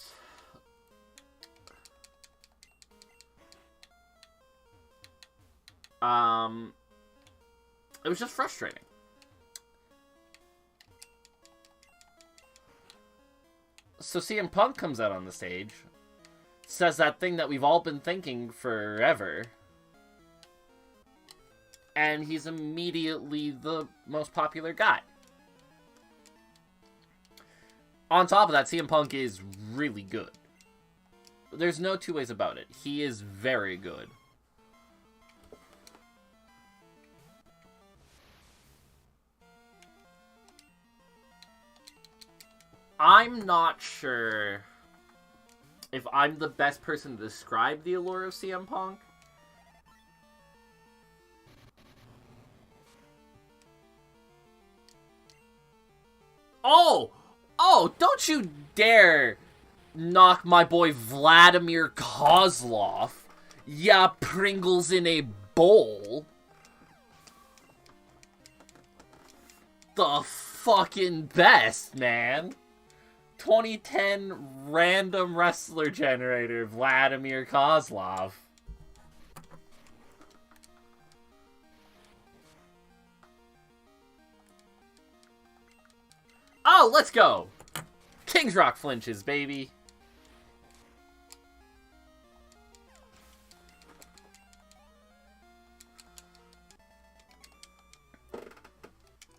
it was just frustrating. So CM Punk comes out on the stage, says that thing that we've all been thinking forever, and he's immediately the most popular guy. On top of that, CM Punk is really good. There's no two ways about it. He is very good. I'm not sure if I'm the best person to describe the allure of CM Punk. Oh, don't you dare knock my boy Vladimir Kozlov. Ya Pringles in a bowl. The fucking best, man. 2010 random wrestler generator, Vladimir Kozlov. Oh, let's go! Kings Rock flinches, baby.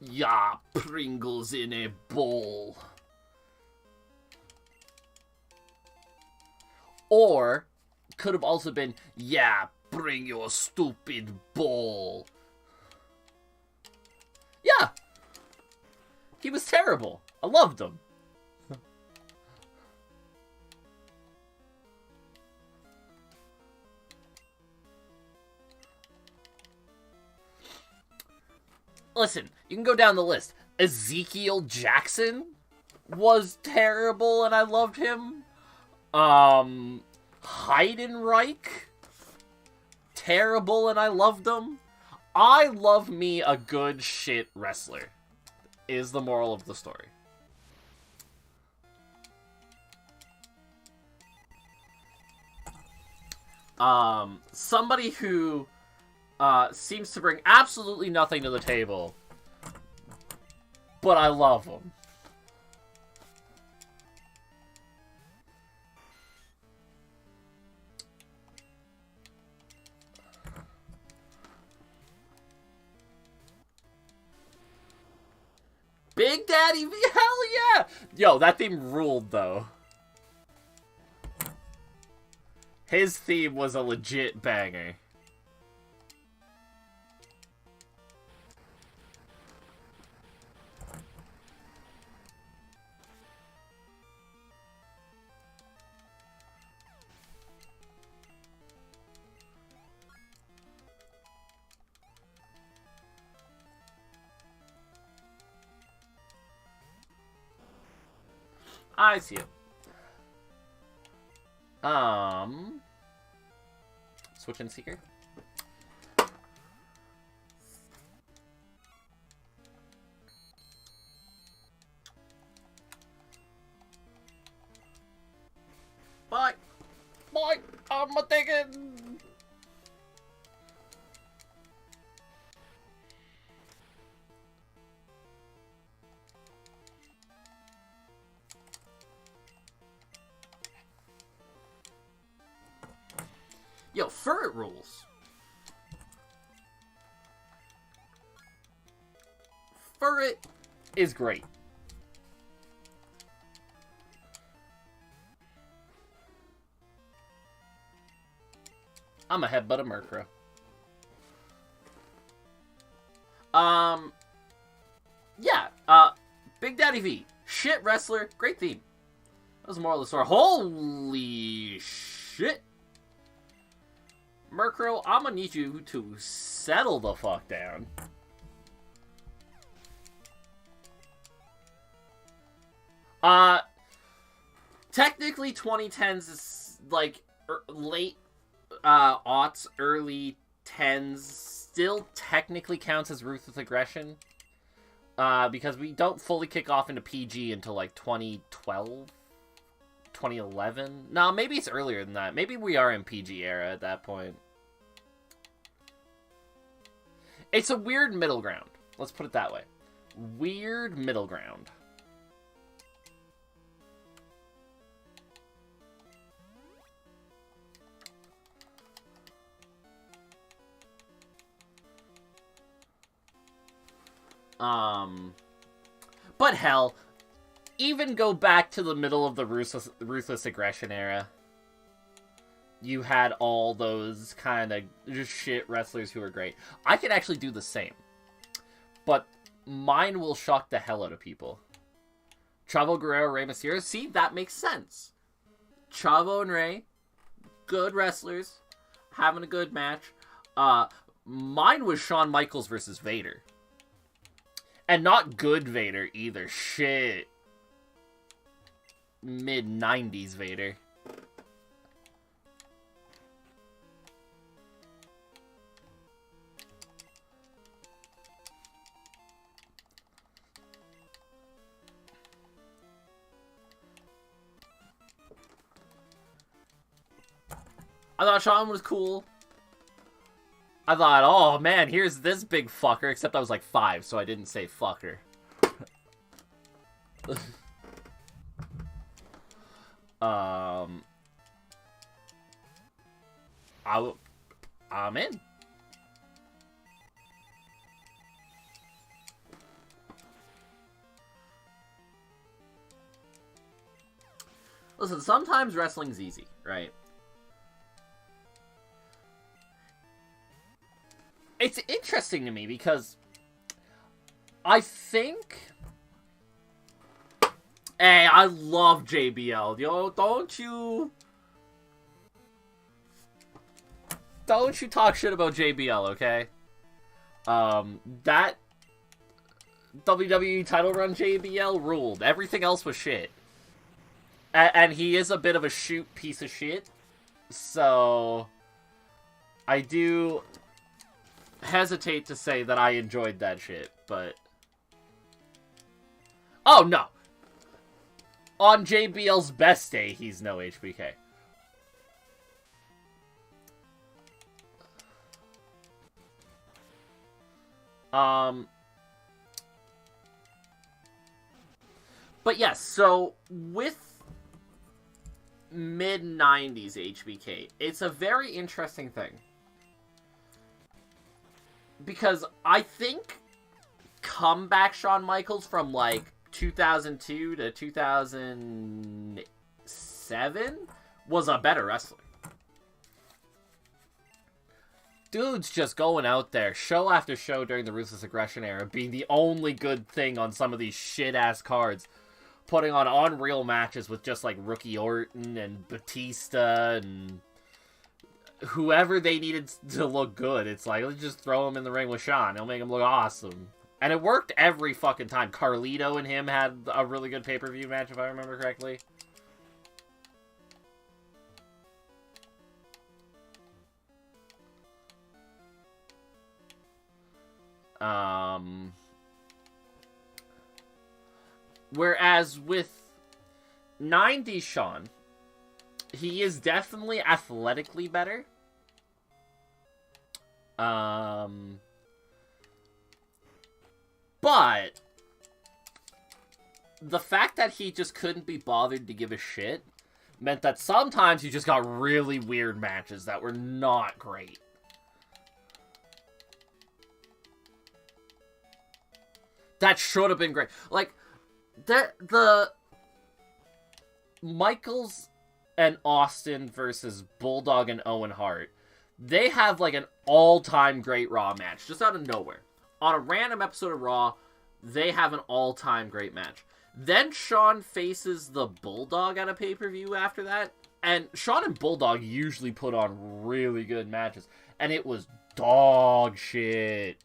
Yeah, Pringles in a bowl. Or, could have also been, yeah, bring your stupid bowl. Yeah. He was terrible. I loved him. Listen, you can go down the list. Ezekiel Jackson was terrible and I loved him. Heidenreich, terrible and I loved him. I love me a good shit wrestler, is the moral of the story. Somebody who seems to bring absolutely nothing to the table, but I love him. Big Daddy V, hell yeah! Yo, that theme ruled, though. His theme was a legit banger. I see it. Switch in Seeker. Bye. Bye. I'm a taking. Yo, Furret rules. Furret is great. I'm a headbutt of Murkrow. Yeah, Big Daddy V. Shit wrestler, great theme. That was the moral of the story. Holy shit. Murkrow, I'm gonna need you to settle the fuck down. Technically 2010s is like late aughts, early 10s still technically counts as Ruthless Aggression. Because we don't fully kick off into PG until like 2012, 2011. No, maybe it's earlier than that. Maybe we are in PG era at that point. It's a weird middle ground. Let's put it that way. Weird middle ground. But hell, even go back to the middle of the Ruthless Aggression era. You had all those kind of just shit wrestlers who were great. I could actually do the same. But mine will shock the hell out of people. Chavo Guerrero, Rey Mysterio. See, that makes sense. Chavo and Rey, good wrestlers, having a good match. Mine was Shawn Michaels versus Vader. And not good Vader either. Shit. Mid-90s Vader. I thought Sean was cool. I thought, oh man, here's this big fucker, except I was like 5, so I didn't say fucker. I'm in. Listen, sometimes wrestling's easy, right? It's interesting to me because I think... Hey, I love JBL. Yo, don't you talk shit about JBL, okay? That WWE title run JBL ruled. Everything else was shit. And he is a bit of a shoot piece of shit. So I do hesitate to say that I enjoyed that shit, but... Oh, no. On JBL's best day, he's no HBK. But yes, so with mid-90s HBK, it's a very interesting thing. Because I think comeback Shawn Michaels from, like, 2002 to 2007 was a better wrestler. Dude's just going out there, show after show during the Ruthless Aggression era, being the only good thing on some of these shit-ass cards. Putting on unreal matches with just, like, Rookie Orton and Batista and whoever they needed to look good. It's like, let's just throw him in the ring with Shawn. It'll make him look awesome. And it worked every fucking time. Carlito and him had a really good pay-per-view match, if I remember correctly. Whereas with 90s Shawn, he is definitely athletically better. But the fact that he just couldn't be bothered to give a shit meant that sometimes you just got really weird matches that were not great. That should have been great. Like, the Michaels and Austin versus Bulldog and Owen Hart, they have like an all-time great Raw match, just out of nowhere. On a random episode of Raw, they have an all-time great match. Then Shawn faces the Bulldog at a pay-per-view after that, and Shawn and Bulldog usually put on really good matches, and it was dog shit.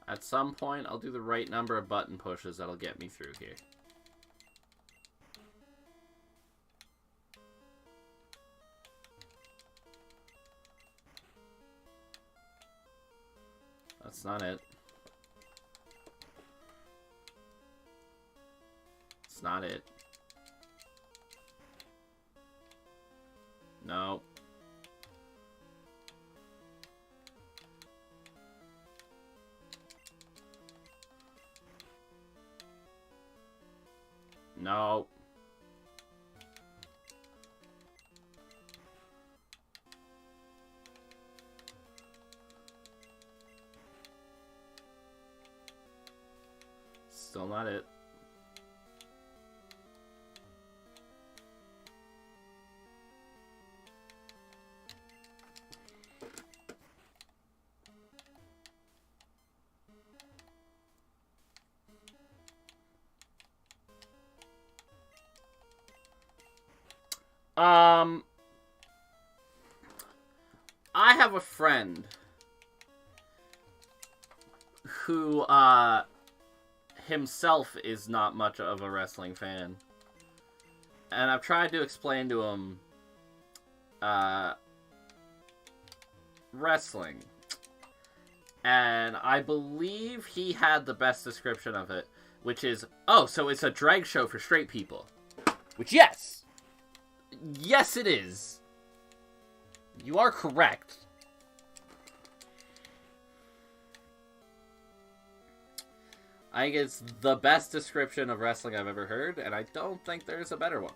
At some point, I'll do the right number of button pushes that'll get me through here. That's not it. It's not it. No. No. Still not it. I have a friend who, himself is not much of a wrestling fan. And I've tried to explain to him, wrestling. And I believe he had the best description of it, which is, oh, so it's a drag show for straight people. Which, yes! Yes, it is. You are correct. I think it's the best description of wrestling I've ever heard, and I don't think there's a better one.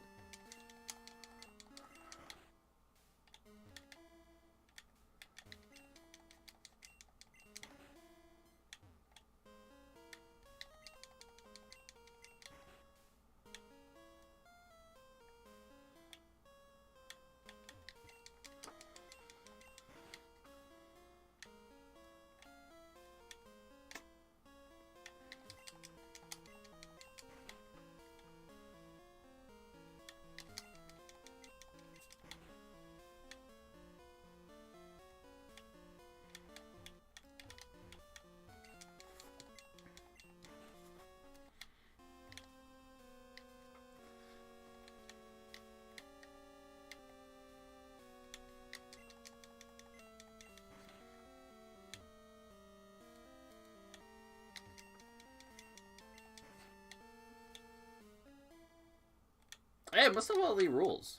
Hey, what's up with all the rules?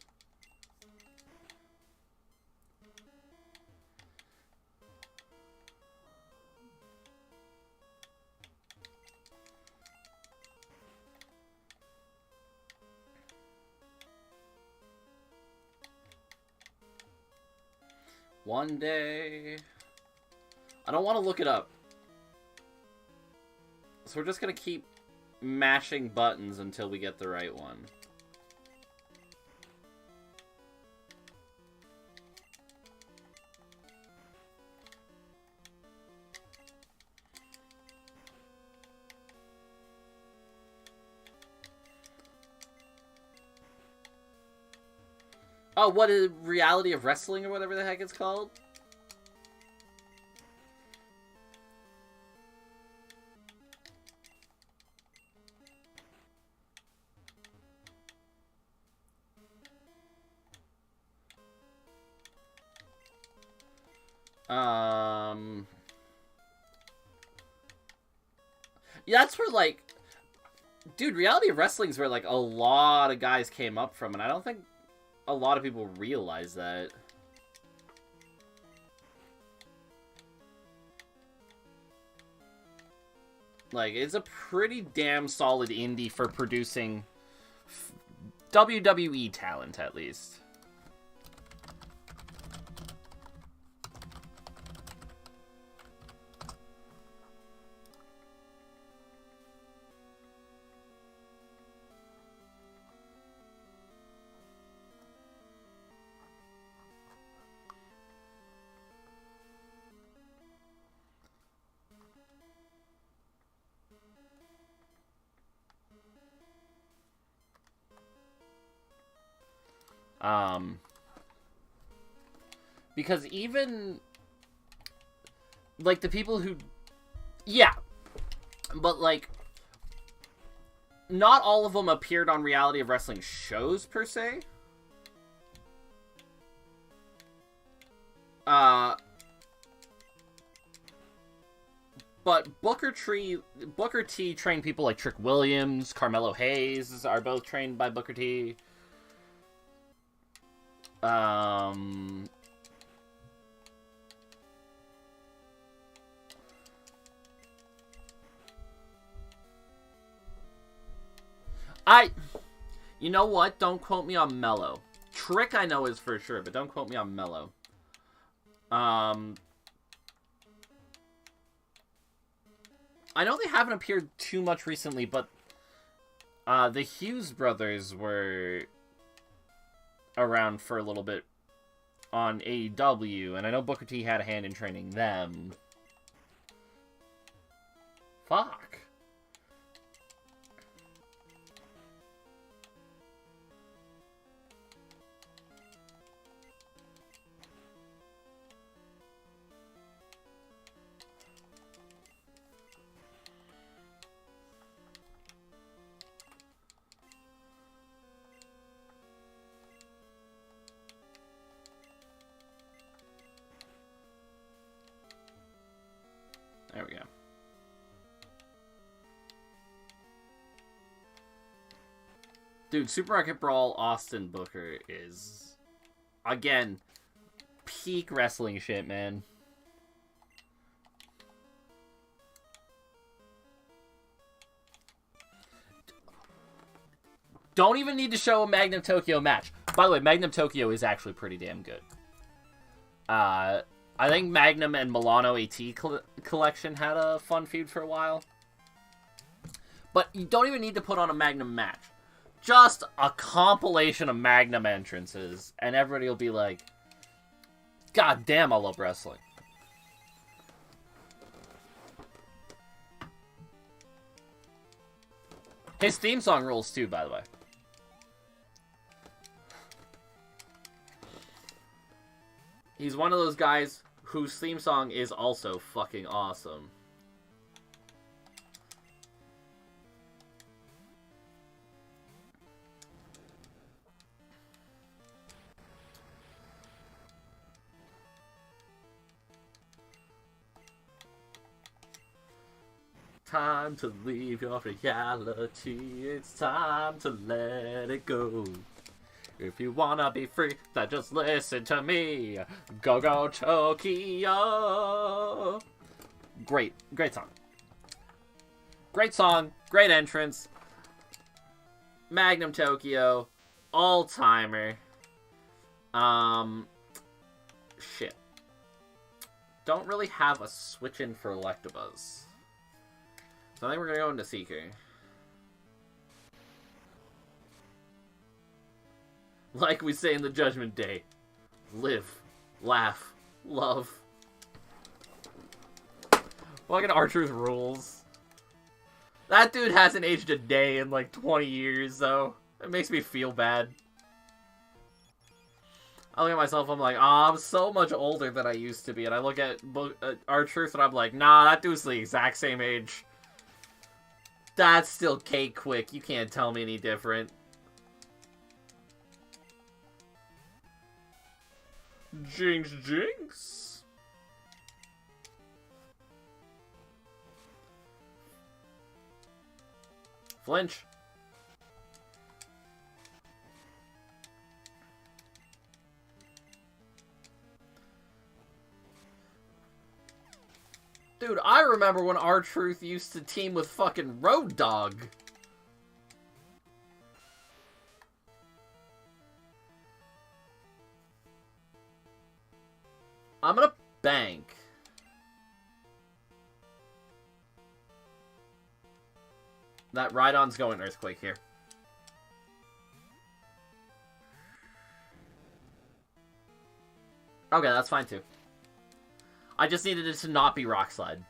One day... I don't want to look it up. So we're just gonna keep mashing buttons until we get the right one. Oh, what is Reality of Wrestling or whatever the heck it's called? Yeah, that's where, like... Dude, Reality of Wrestling's where, like, a lot of guys came up from, and I don't think a lot of people realize that. Like, it's a pretty damn solid indie for producing WWE talent, at least. Because even, like, the people who, yeah, but, like, not all of them appeared on Reality of Wrestling shows, per se. But Booker T trained people like Trick Williams, Carmelo Hayes are both trained by Booker T. You know what? Don't quote me on Mello. Trick I know is for sure, but don't quote me on Mello. I know they haven't appeared too much recently, but the Hughes brothers were around for a little bit on AEW, and I know Booker T had a hand in training them. Fuck. Dude, Supermarket Brawl Austin Booker is, again, peak wrestling shit, man. Don't even need to show a Magnum Tokyo match. By the way, Magnum Tokyo is actually pretty damn good. I think Magnum and Milano AT collection had a fun feud for a while. But you don't even need to put on a Magnum match. Just a compilation of Magnum entrances, and everybody will be like, God damn, I love wrestling. His theme song rules too, by the way. He's one of those guys whose theme song is also fucking awesome. Time to leave your reality. It's time to let it go. If you wanna be free, then just listen to me. Go, go, Tokyo. Great song. Great song, great entrance. Magnum Tokyo, all-timer. Shit. Don't really have a switch in for Electabuzz. So I think we're gonna go into Seeker. Like we say in the Judgment Day, live, laugh, love. Fucking R-Truth rules. That dude hasn't aged a day in like 20 years, though. It makes me feel bad. I look at myself, I'm like, oh, I'm so much older than I used to be. And I look at R-Truth and I'm like, nah, that dude's the exact same age. That's still cake quick. You can't tell me any different. Jinx, jinx. Flinch. Dude, I remember when R-Truth used to team with fucking Road Dogg. I'm gonna bank. That Rhydon's going Earthquake here. Okay, that's fine too. I just needed it to not be Rock Slide.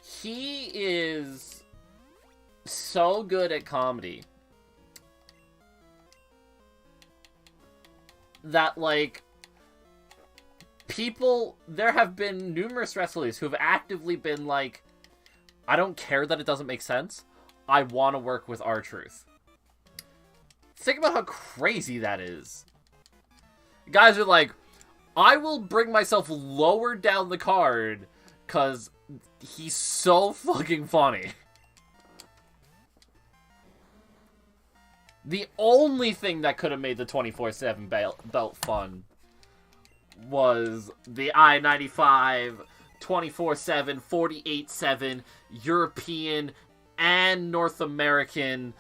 He is so good at comedy that, like, people, there have been numerous wrestlers who have actively been like, I don't care that it doesn't make sense. I want to work with R-Truth. Think about how crazy that is. Guys are like, I will bring myself lower down the card because he's so fucking funny. The only thing that could have made the 24/7 belt fun was the I-95 24/7 48/7 European and North American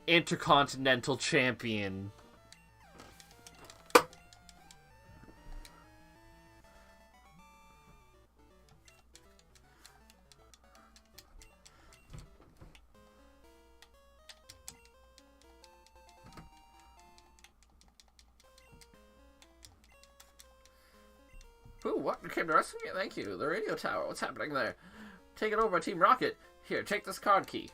Intercontinental Champion. Ooh, what? You came to rescue me? Thank you. The radio tower. What's happening there? Taken over by Team Rocket. Here, take this card key.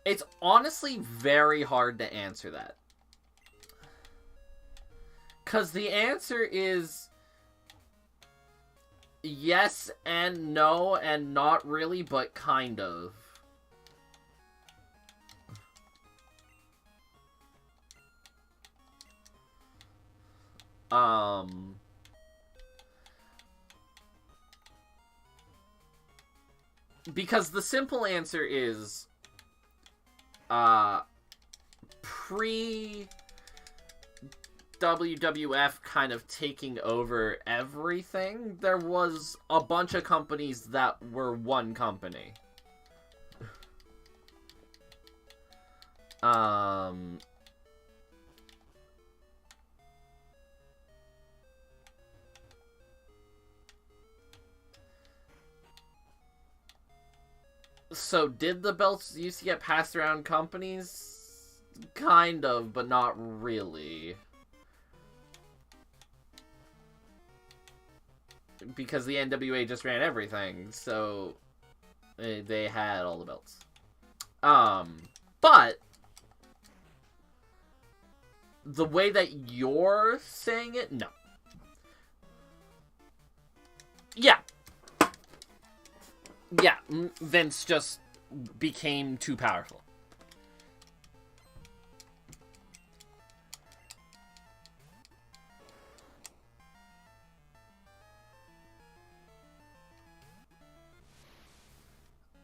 It's honestly very hard to answer that. Because the answer is yes and no and not really, but kind of. Because the simple answer is pre WWF kind of taking over everything, there was a bunch of companies that were one company. So did the belts used to get passed around companies? Kind of, but not really. Because the NWA just ran everything, so they had all the belts. But the way that you're saying it, no. Yeah. Yeah, Vince just became too powerful.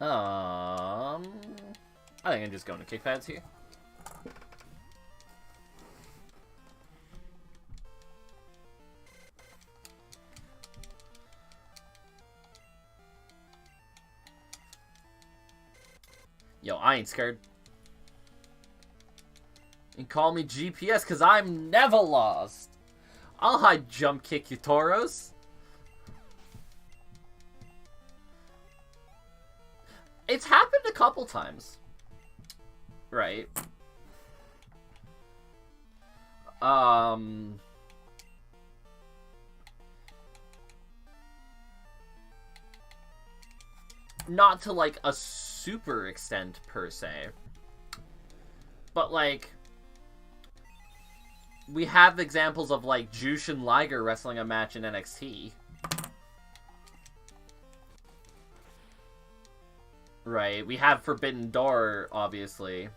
I think I'm just going to kick pads here. Yo, I ain't scared. And call me GPS, because I'm never lost. I'll high jump kick you, Toros. It's happened a couple times. Right. Not to, like, a super extent, per se. But, like, we have examples of, like, Jushin Liger wrestling a match in NXT. Right, we have Forbidden Door, obviously.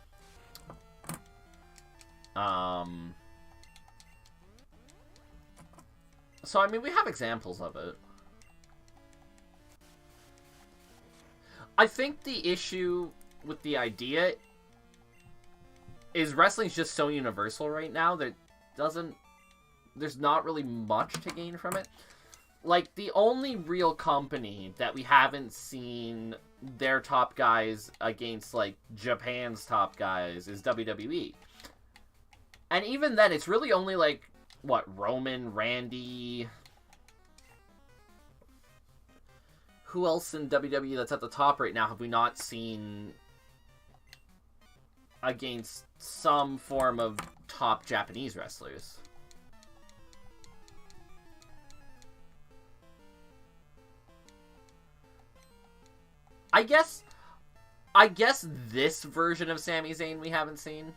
So, I mean, we have examples of it. I think the issue with the idea is wrestling's just so universal right now that there's not really much to gain from it. Like, the only real company that we haven't seen their top guys against, like, Japan's top guys is WWE. And even then, it's really only, like, what, Roman, Randy... Who else in WWE that's at the top right now have we not seen against some form of top Japanese wrestlers? I guess this version of Sami Zayn we haven't seen.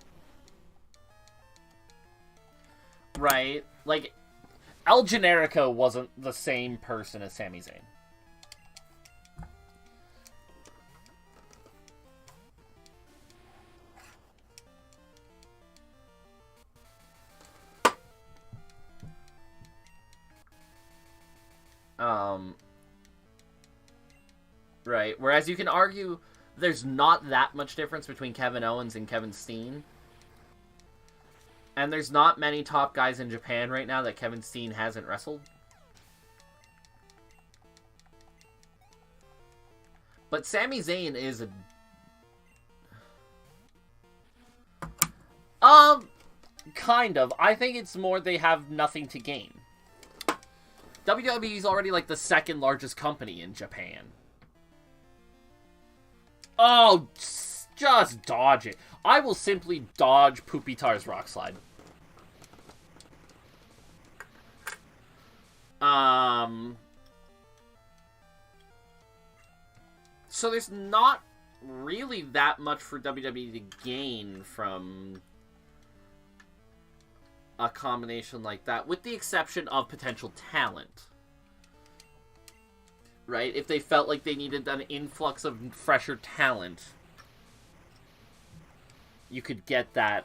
Right? Like, El Generico wasn't the same person as Sami Zayn. Right, whereas you can argue there's not that much difference between Kevin Owens and Kevin Steen. And there's not many top guys in Japan right now that Kevin Steen hasn't wrestled. But Sami Zayn is a... Kind of. I think it's more they have nothing to gain. WWE's already like the second largest company in Japan. Oh, just dodge it. I will simply dodge Pupitar's Rock Slide. So there's not really that much for WWE to gain from a combination like that, with the exception of potential talent. Right? If they felt like they needed an influx of fresher talent, you could get that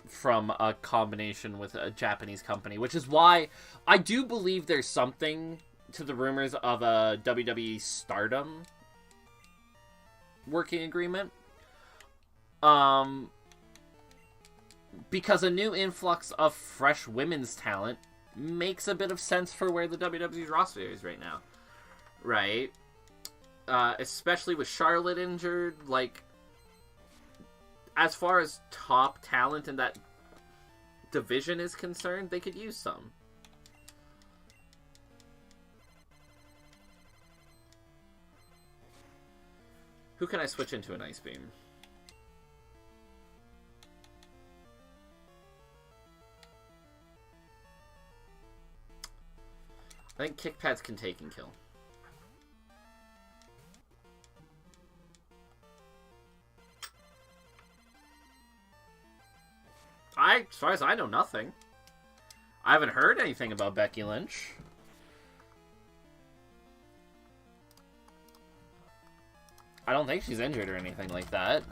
from a combination with a Japanese company, which is why I do believe there's something to the rumors of a WWE Stardom working agreement. Because a new influx of fresh women's talent makes a bit of sense for where the WWE's roster is right now. Right? Especially with Charlotte injured, like, as far as top talent in that division is concerned, they could use some. Who can I switch into an Ice Beam? I think kick pads can take and kill. As far as I know, nothing. I haven't heard anything about Becky Lynch. I don't think she's injured or anything like that.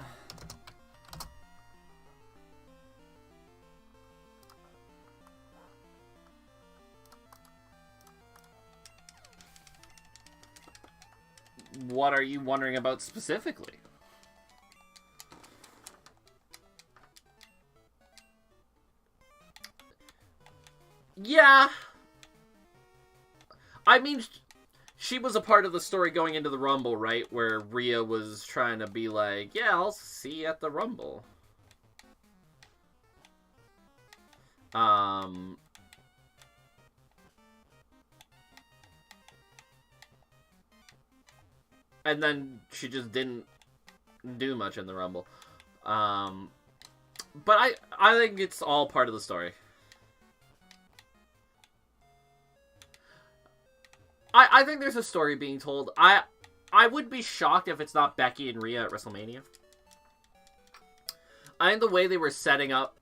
What are you wondering about specifically? Yeah. I mean, she was a part of the story going into the Rumble, right? Where Rhea was trying to be like, yeah, I'll see you at the Rumble. And then she just didn't do much in the Rumble. But I think it's all part of the story. I think there's a story being told. I would be shocked if it's not Becky and Rhea at WrestleMania. I think the way they were setting up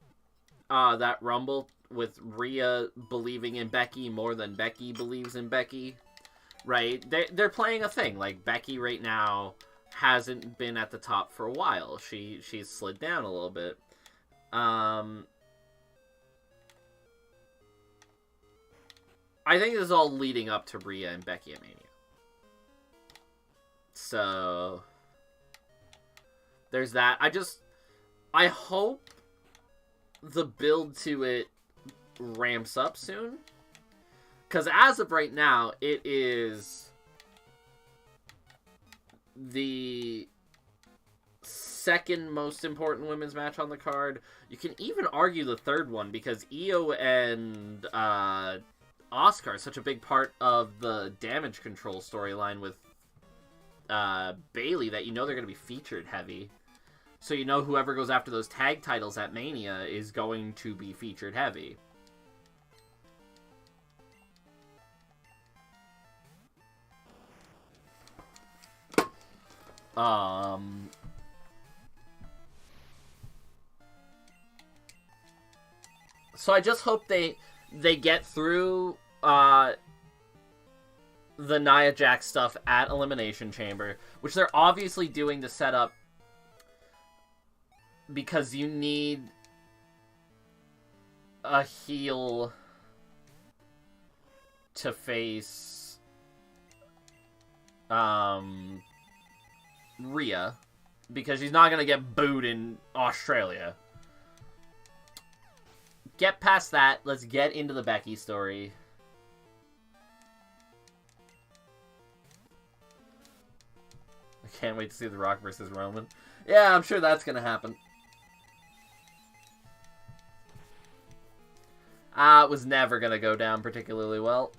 that Rumble with Rhea believing in Becky more than Becky believes in Becky, right? They're playing a thing. Like, Becky right now hasn't been at the top for a while. She's slid down a little bit. I think this is all leading up to Rhea and Becky at Mania. So there's that. I hope the build to it ramps up soon. Because as of right now, it is the second most important women's match on the card. You can even argue the third one, because Io and Asuka are such a big part of the Damage Control storyline with Bayley that you know they're going to be featured heavy. So you know whoever goes after those tag titles at Mania is going to be featured heavy. So I just hope they get through the Nia Jax stuff at Elimination Chamber, which they're obviously doing to set up, because you need a heel to face Rhea, because she's not going to get booed in Australia. Get past that. Let's get into the Becky story. I can't wait to see The Rock versus Roman. Yeah, I'm sure that's going to happen. It was never gonna go down particularly well.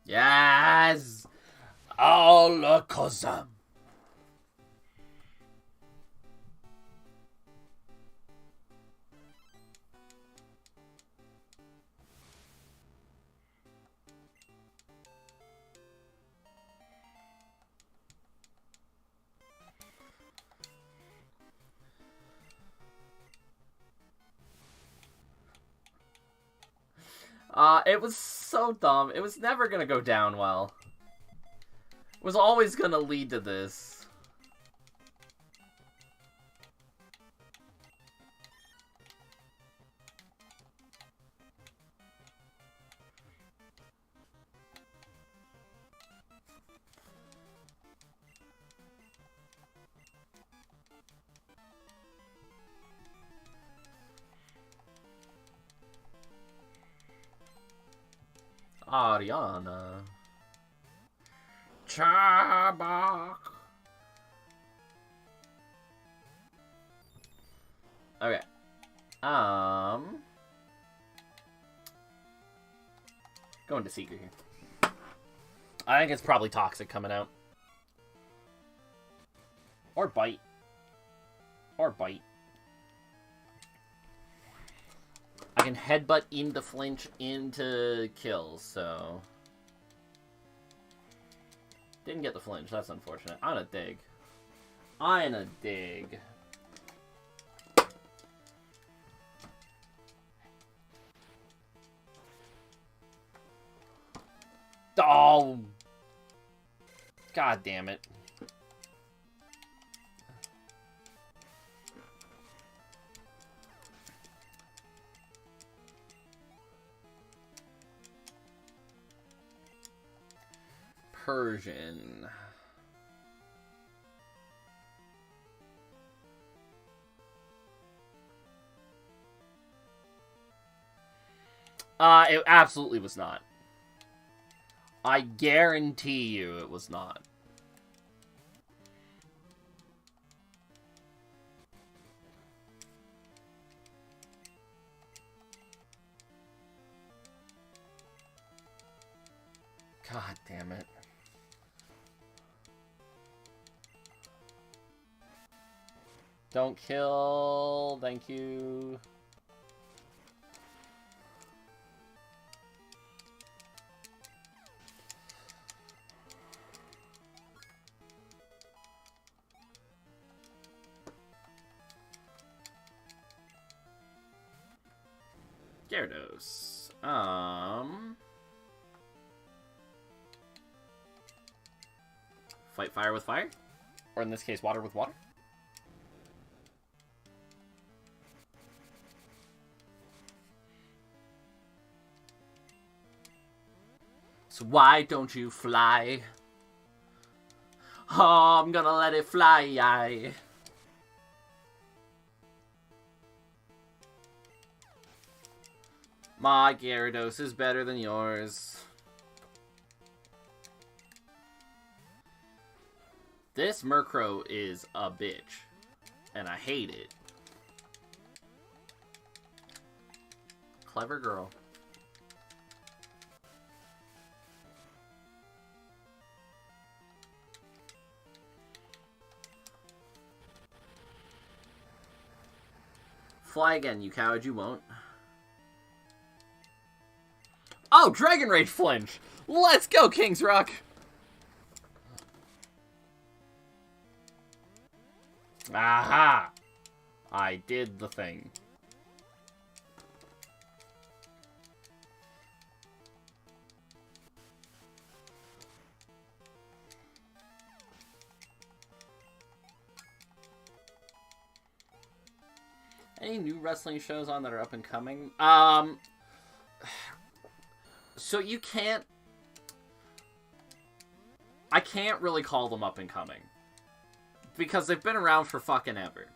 Yes! Alakazam! It was so dumb. It was never gonna go down well. It was always gonna lead to this. Ariana. Chabak. Okay. Going to Secret here. I think it's probably Toxic coming out. Or Bite. Or Bite. I can headbutt into flinch into kills, so... Didn't get the flinch, that's unfortunate. I'm gonna dig. I'm gonna dig. Oh! God damn it. Persian. It absolutely was not. I guarantee you it was not. God damn it. Don't kill. Thank you. Gyarados. Fight fire with fire? Or in this case, water with water? So why don't you fly? Oh, I'm gonna let it fly. My Gyarados is better than yours. This Murkrow is a bitch. And I hate it. Clever girl. Fly again, you coward, you won't. Oh, Dragon Rage Flinch! Let's go, King's Rock! Aha! I did the thing. Any new wrestling shows on that are up and coming? So you can't... I can't really call them up and coming. Because they've been around for fucking ever.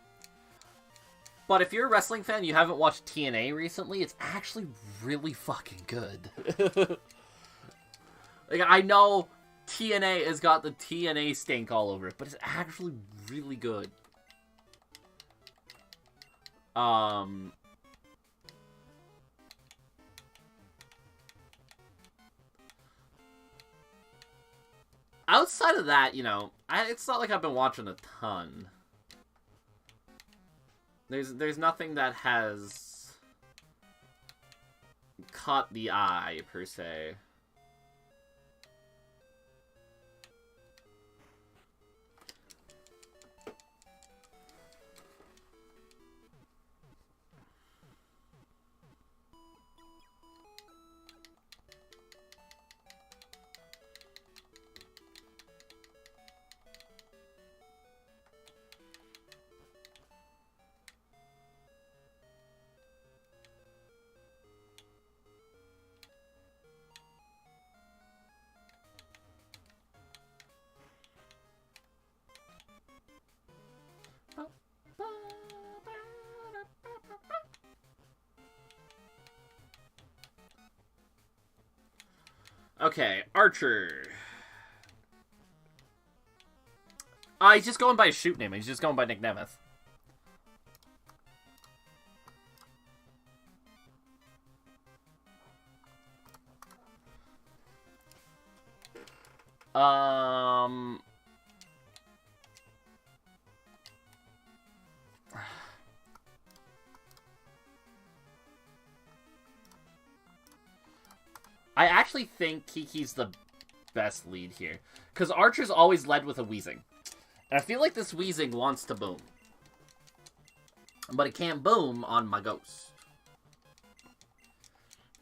But if you're a wrestling fan, you haven't watched TNA recently, it's actually really fucking good. Like, I know TNA has got the TNA stink all over it, but it's actually really good. Outside of that, you know, it's not like I've been watching a ton. There's nothing that has caught the eye, per se. Okay, Archer. He's just going by his shoot name. He's just going by Nick Nemeth. I actually think Kiki's the best lead here. Because Archer's always led with a Weezing. And I feel like this Weezing wants to boom. But it can't boom on my Ghost.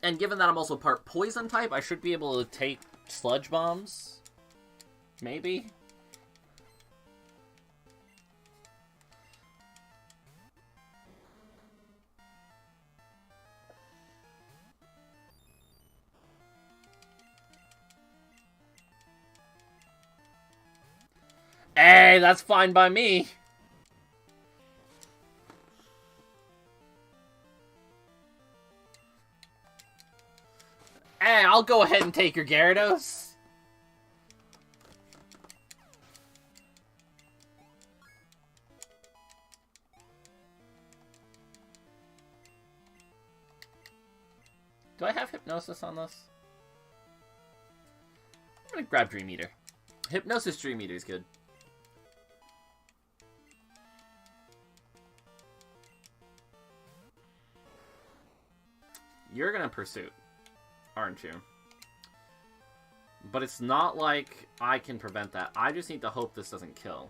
And given that I'm also part Poison type, I should be able to take Sludge Bombs. Maybe? Hey, that's fine by me. Hey, I'll go ahead and take your Gyarados. Do I have Hypnosis on this? I'm gonna grab Dream Eater. Hypnosis Dream Eater is good. You're gonna Pursuit, aren't you? But it's not like I can prevent that. I just need to hope this doesn't kill.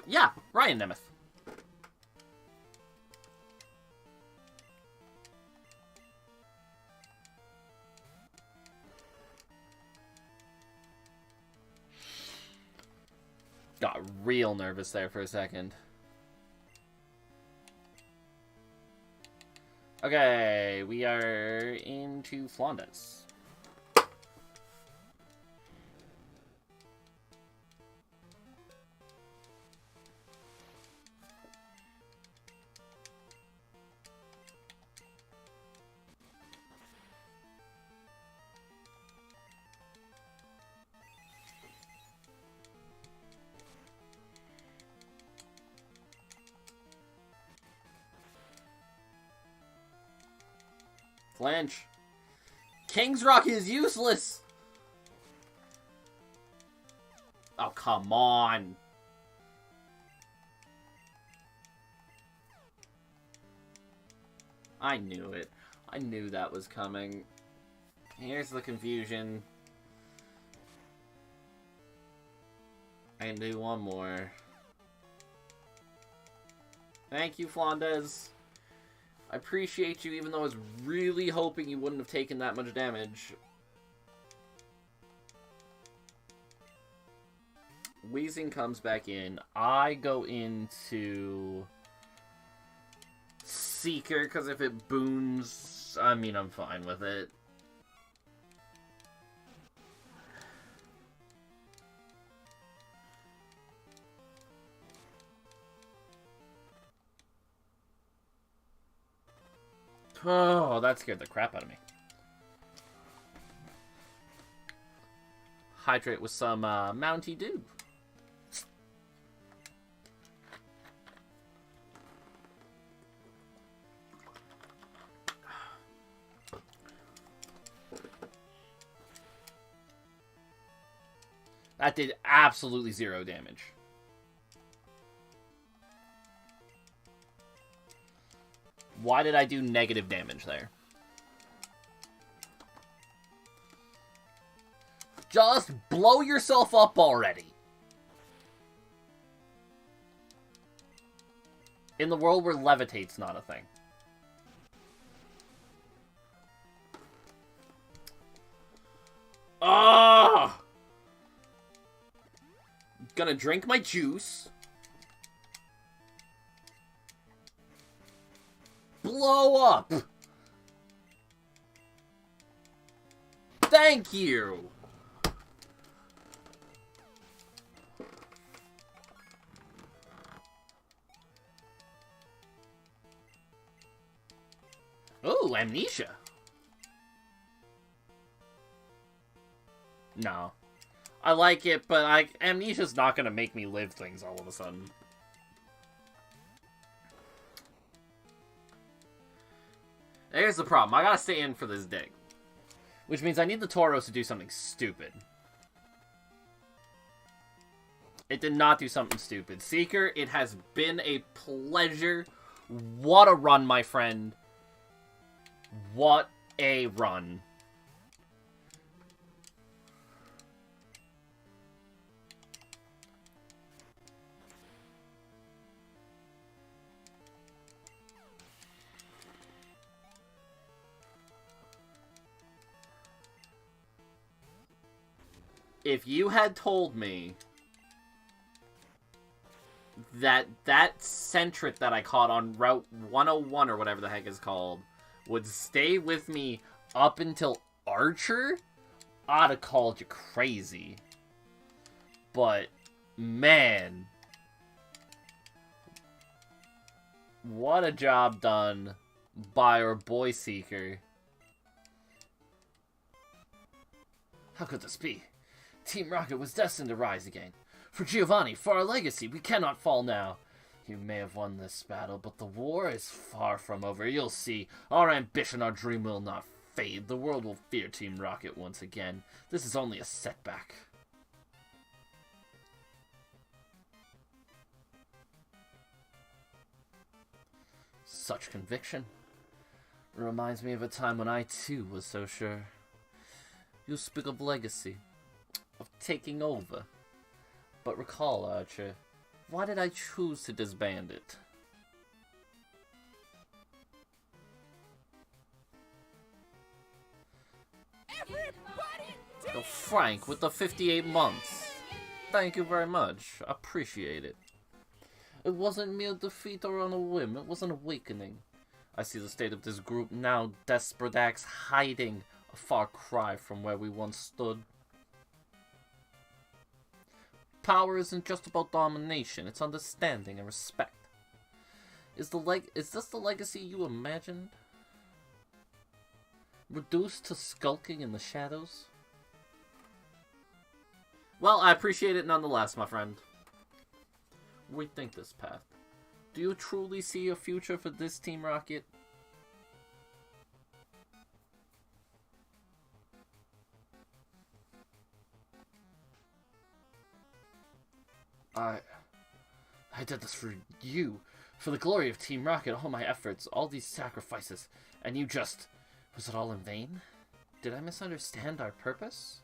Yeah, Ryan Nemeth. Got real nervous there for a second. Okay, we are into Flanders. Flinch. King's Rock is useless! Oh, come on. I knew it. I knew that was coming. Here's the confusion. I can do one more. Thank you, Flanders. I appreciate you, even though I was really hoping you wouldn't have taken that much damage. Weezing comes back in. I go into Seeker, because if it booms, I mean, I'm fine with it. Oh, that scared the crap out of me. Hydrate with some Mountie Dew. That did absolutely 0 damage. Why did I do negative damage there? Just blow yourself up already. In the world where levitate's not a thing. Ah! Gonna drink my juice. Blow up! Thank you! Oh, amnesia. No. I like it, but amnesia's not gonna make me live things all of a sudden. Here's the problem. I gotta stay in for this dig. Which means I need the Tauros to do something stupid. It did not do something stupid. Seeker, it has been a pleasure. What a run, my friend. What a run. If you had told me that Sentret that I caught on Route 101 or whatever the heck is called would stay with me up until Archer, I'd have called you crazy. But, man, what a job done by our boy Seeker. How could this be? Team Rocket was destined to rise again. For Giovanni, for our legacy, we cannot fall now. You may have won this battle, but the war is far from over. You'll see. Our ambition, our dream will not fade. The world will fear Team Rocket once again. This is only a setback. Such conviction. Reminds me of a time when I too was so sure. You speak of legacy, of taking over. But recall, Archer, why did I choose to disband it? So Frank, with the 58 months. Thank you very much. Appreciate it. It wasn't mere defeat or on a whim. It was an awakening. I see the state of this group now, desperate acts hiding, a far cry from where we once stood. Power isn't just about domination, it's understanding and respect. Is this the legacy you imagined? Reduced to skulking in the shadows? Well, I appreciate it nonetheless, my friend. Rethink this path. Do you truly see a future for this Team Rocket? I did this for you, for the glory of Team Rocket, all my efforts, all these sacrifices, and you just... Was it all in vain? Did I misunderstand our purpose?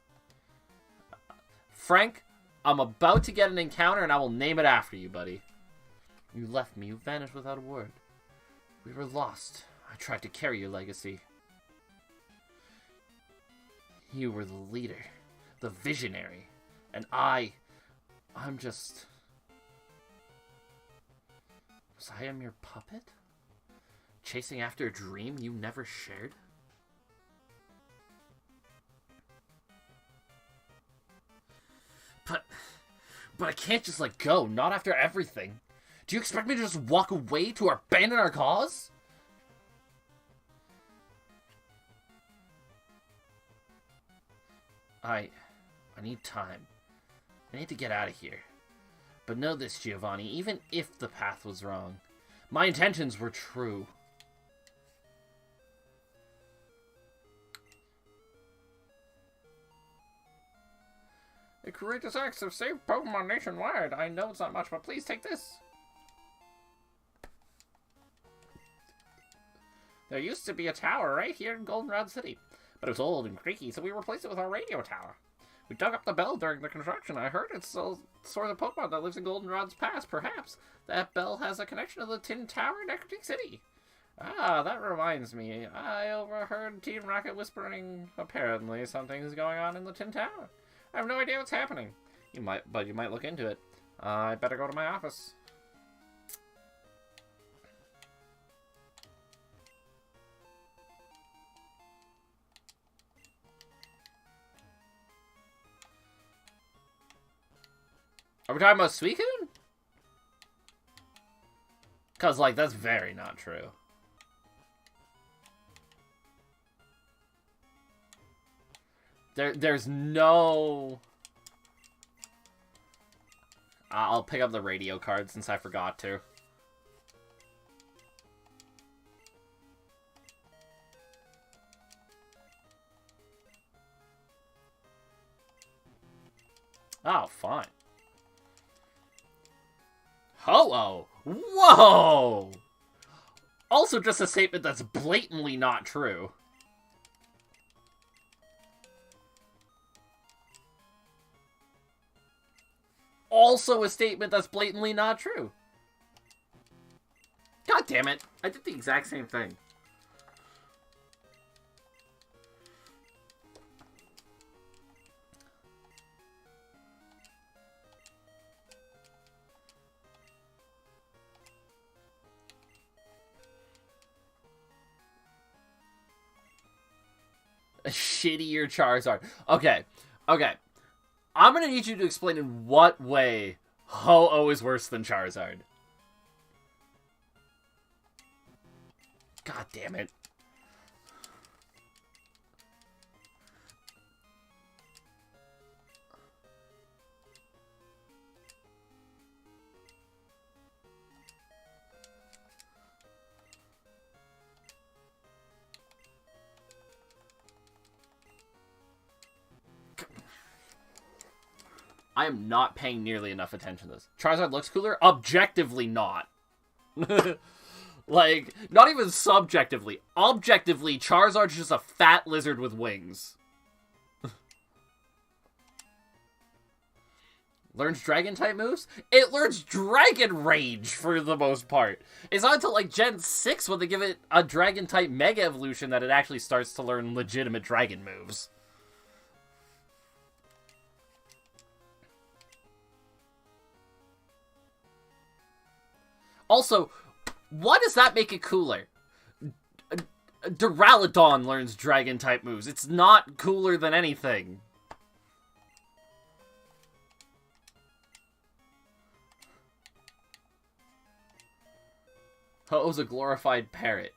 Frank, I'm about to get an encounter and I will name it after you, buddy. You left me, you vanished without a word. We were lost. I tried to carry your legacy. You were the leader, the visionary, and I'm just... Was I your puppet? Chasing after a dream you never shared? But I can't just let go, not after everything. Do you expect me to just walk away to abandon our cause? I need time. I need to get out of here. But know this, Giovanni, even if the path was wrong, my intentions were true. The courageous acts have saved Pokemon nationwide. I know it's not much, but please take this. There used to be a tower right here in Goldenrod City, but it was old and creaky, so we replaced it with our radio tower. We dug up the bell during the construction. I heard it's a source of Pokemon that lives in Goldenrod's past. Perhaps that bell has a connection to the Tin Tower in Ecruteak City. Ah, that reminds me. I overheard Team Rocket whispering. Apparently, something's going on in the Tin Tower. I have no idea what's happening. You might look into it. I better go to my office. Are we talking about Suicune? Cause like that's very not true. There's no... I'll pick up the radio card since I forgot to. Oh, fine. Ho-oh! Whoa! Also just a statement that's blatantly not true. Also a statement that's blatantly not true. God damn it. I did the exact same thing. A shittier Charizard. Okay. I'm gonna need you to explain in what way Ho-Oh is worse than Charizard. God damn it. I am not paying nearly enough attention to this. Charizard looks cooler? Objectively not. Like, not even subjectively. Objectively, Charizard's just a fat lizard with wings. Learns Dragon-type moves? It learns Dragon Rage for the most part. It's not until, like, Gen 6 when they give it a Dragon-type Mega Evolution that it actually starts to learn legitimate Dragon moves. Also, why does that make it cooler? Duraludon learns Dragon-type moves. It's not cooler than anything. Ho-Oh's a glorified parrot.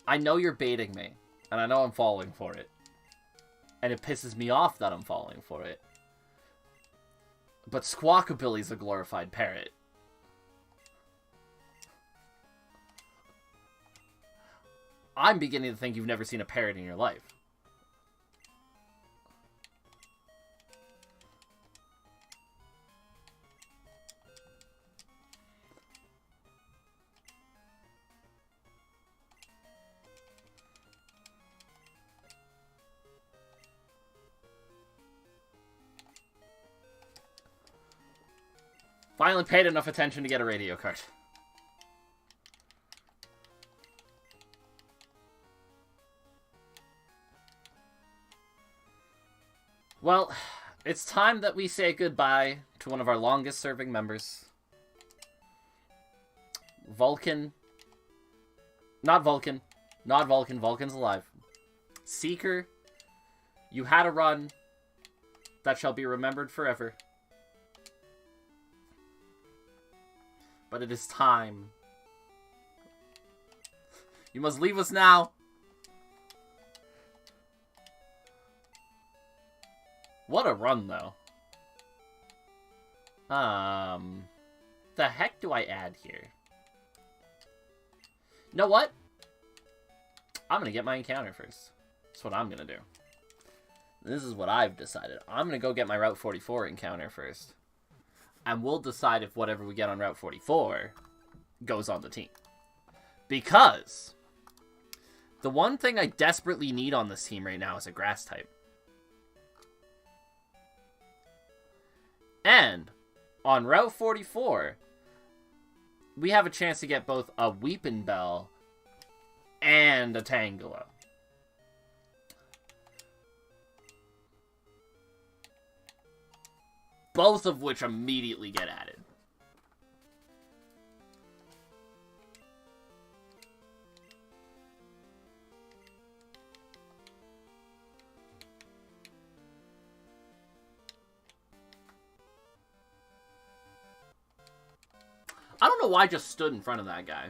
I know you're baiting me, and I know I'm falling for it. And it pisses me off that I'm falling for it. But Squawkabilly's a glorified parrot. I'm beginning to think you've never seen a parrot in your life. Finally paid enough attention to get a radio card. Well, it's time that we say goodbye to one of our longest serving members. Vulcan. Not Vulcan. Not Vulcan. Vulcan's alive. Seeker. You had a run that shall be remembered forever. But it is time. You must leave us now. What a run, though. The heck do I add here? You know what? I'm gonna get my encounter first. That's what I'm gonna do. This is what I've decided. I'm gonna go get my Route 44 encounter first. And we'll decide if whatever we get on Route 44 goes on the team. Because the one thing I desperately need on this team right now is a grass type. And on Route 44, we have a chance to get both a Weeping Bell and a Tangela. Both of which immediately get added. I don't know why I just stood in front of that guy.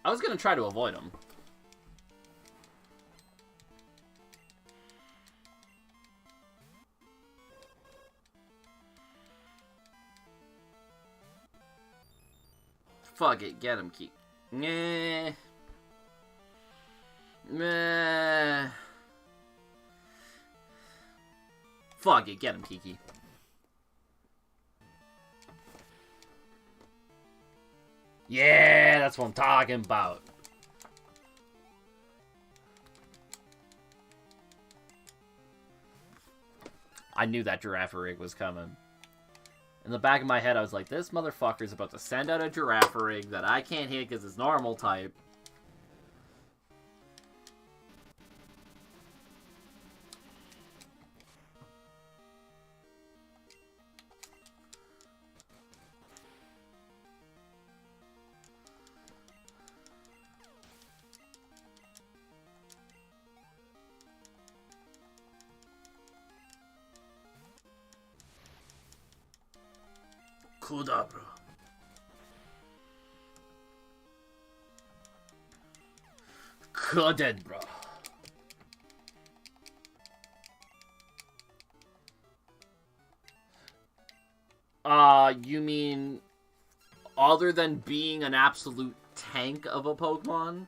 I was going to try to avoid him. Fuck it, get him, Keek. Nah. Nah. Fuck it, get him, Kiki. Yeah, that's what I'm talking about. I knew that Giraffe rig was coming. In the back of my head, I was like, this motherfucker's about to send out a Giraffe rig that I can't hit because it's normal type. Kudabra. Kadabra. You mean other than being an absolute tank of a Pokemon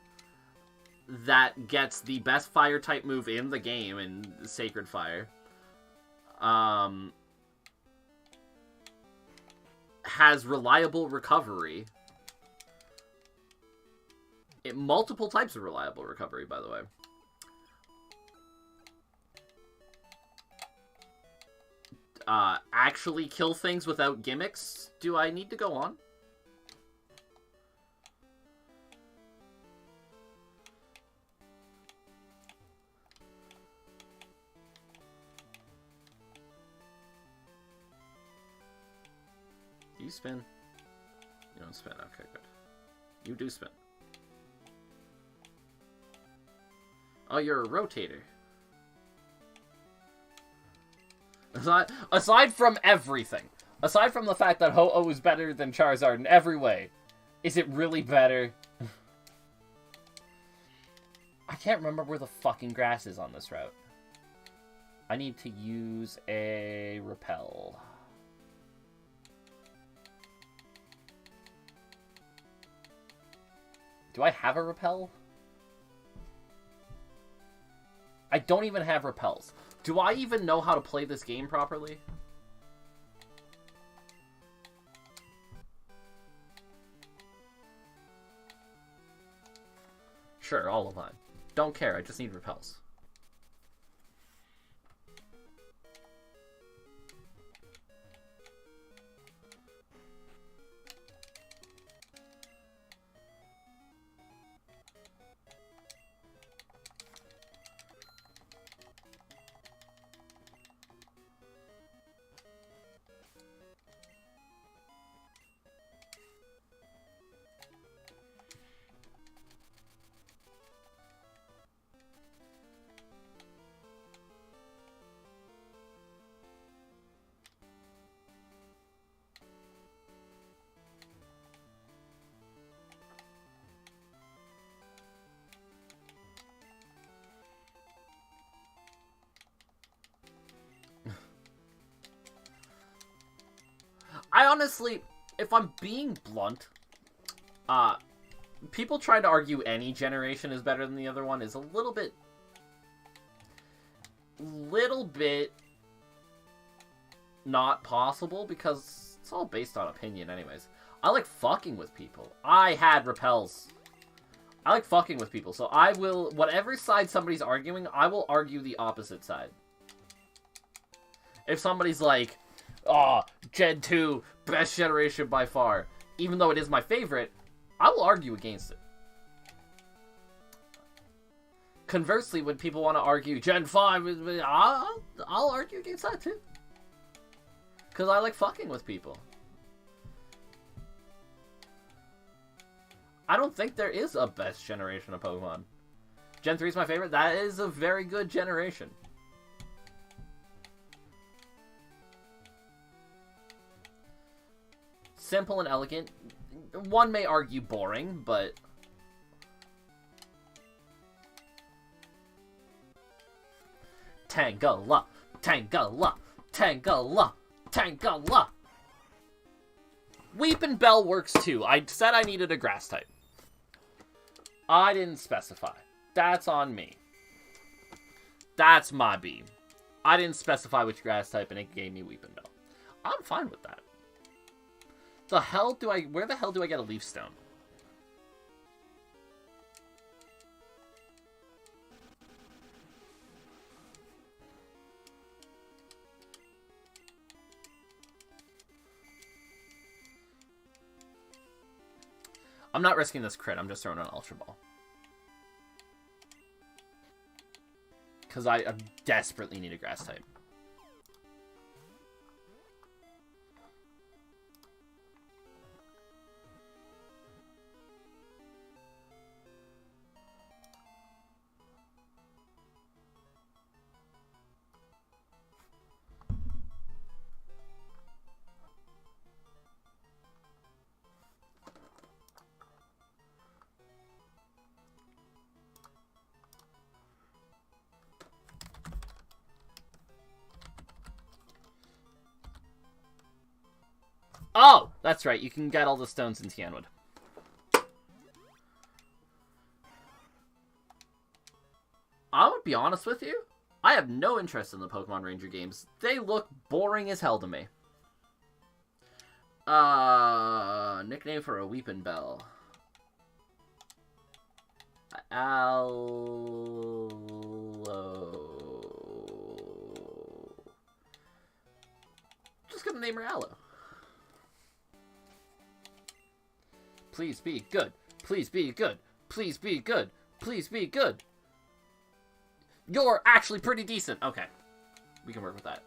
that gets the best fire type move in the game in Sacred Fire, has reliable recovery. Multiple types of reliable recovery, by the way. Actually kill things without gimmicks? Do I need to go on? Do you spin? You don't spin. Okay, good. You do spin. Oh, you're a rotator. Aside from everything, aside from the fact that Ho-Oh is better than Charizard in every way, is it really better? I can't remember where the fucking grass is on this route. I need to use a Repel. Do I have a Repel? I don't even have Repels. Do I even know how to play this game properly? Sure, all of mine. Don't care, I just need Repels. I honestly, if I'm being blunt, people try to argue any generation is better than the other one is a little bit not possible, because it's all based on opinion anyways. I like fucking with people. I had repels. I like fucking with people, so I will, whatever side somebody's arguing, I will argue the opposite side. If somebody's like, oh, Gen 2, best generation by far, even though it is my favorite, I will argue against it. Conversely, when people want to argue Gen 5, I'll argue against that too. Because I like fucking with people. I don't think there is a best generation of Pokemon. Gen 3 is my favorite. That is a very good generation. Simple and elegant. One may argue boring, but... Tangela! Tangela! Tangela! Tangela! Weepin' Bell works too. I said I needed a grass type. I didn't specify. That's on me. That's my beam. I didn't specify which grass type and it gave me Weepin' Bell. I'm fine with that. Where the hell do I get a Leaf Stone? I'm not risking this crit, I'm just throwing an Ultra Ball. Because I desperately need a grass type. Oh! That's right, you can get all the stones in Tianwood. I'm gonna be honest with you. I have no interest in the Pokemon Ranger games. They look boring as hell to me. Nickname for a Weepin' Bell. Just gonna name her Aloe. Please be good. Please be good. Please be good. Please be good. You're actually pretty decent. Okay. We can work with that.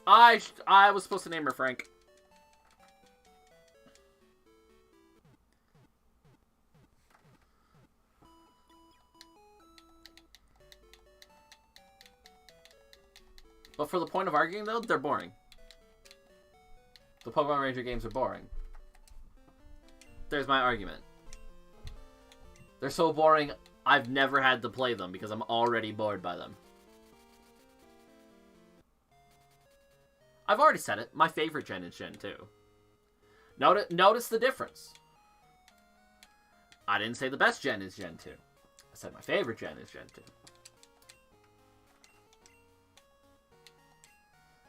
I was supposed to name her Frank. But for the point of arguing, though, they're boring. The Pokemon Ranger games are boring. There's my argument. They're so boring, I've never had to play them because I'm already bored by them. I've already said it. My favorite gen is Gen 2. Notice the difference. I didn't say the best gen is Gen 2. I said my favorite gen is Gen 2.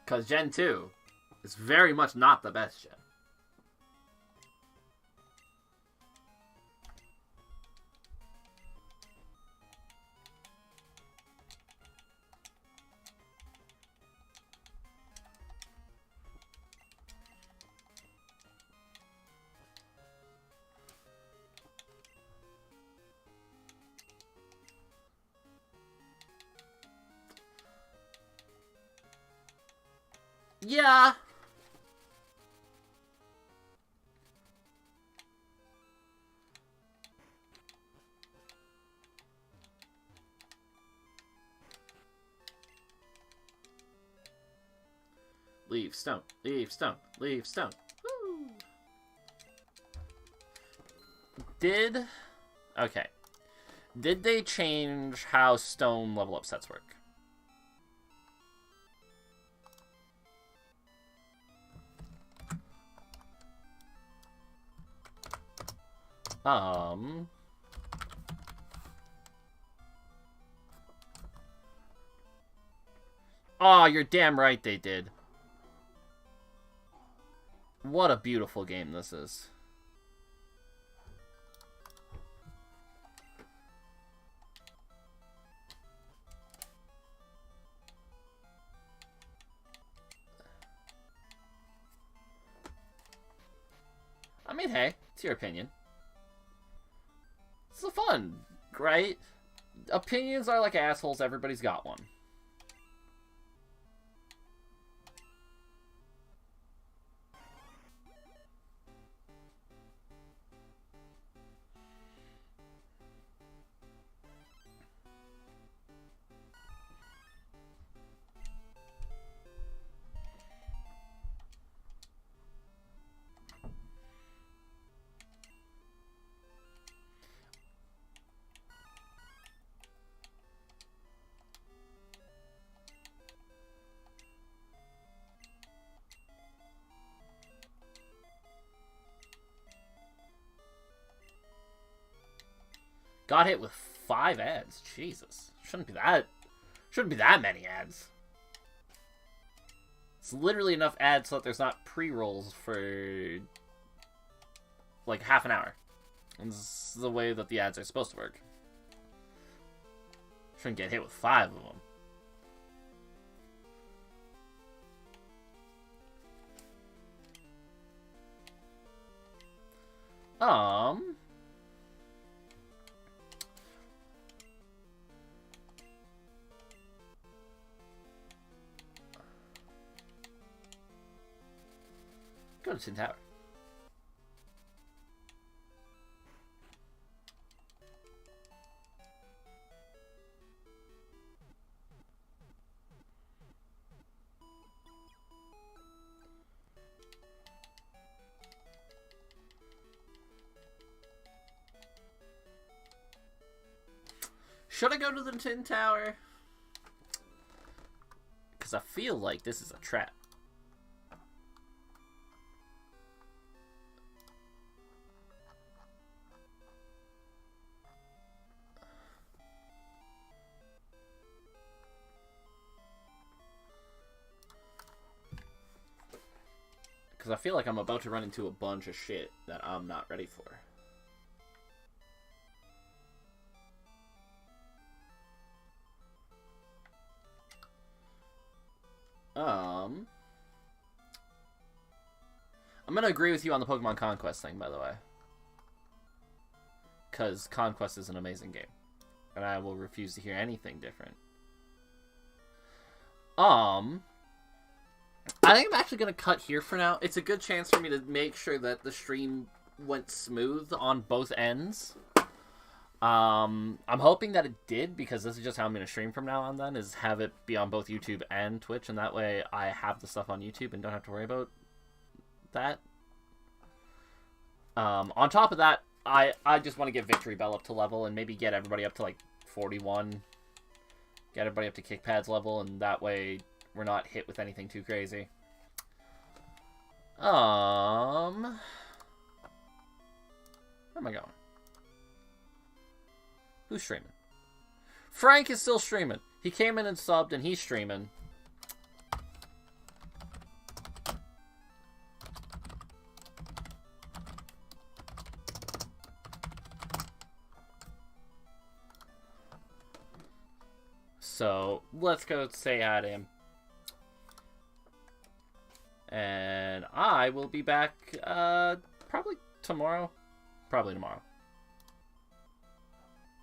Because Gen 2 is very much not the best gen. Yeah. Leave stone, leave stone, leave stone. Woo. Okay. Did they change how stone level up sets work? Oh, you're damn right they did. What a beautiful game this is. I mean, hey, it's your opinion. It's fun, right? Opinions are like assholes, everybody's got one. Got hit with 5 ads. Jesus. Shouldn't be that many ads. It's literally enough ads so that there's not pre-rolls for like half an hour. And this is the way that the ads are supposed to work. Shouldn't get hit with 5 of them. Go to Tin Tower. Should I go to the Tin Tower? Because I feel like this is a trap. Because I feel like I'm about to run into a bunch of shit that I'm not ready for. I'm gonna agree with you on the Pokemon Conquest thing, by the way. Because Conquest is an amazing game. And I will refuse to hear anything different. I think I'm actually gonna cut here for now. It's a good chance for me to make sure that the stream went smooth on both ends. I'm hoping that it did, because this is just how I'm gonna stream from now on then, is have it be on both YouTube and Twitch, and that way I have the stuff on YouTube and don't have to worry about that. On top of that, I just want to get Victory Bell up to level and maybe get everybody up to like 41. Get everybody up to Kickpad's level, and that way we're not hit with anything too crazy. Where am I going? Who's streaming? Frank is still streaming. He came in and subbed, and he's streaming. So, let's go say hi to him. And I will be back, probably tomorrow. Probably tomorrow.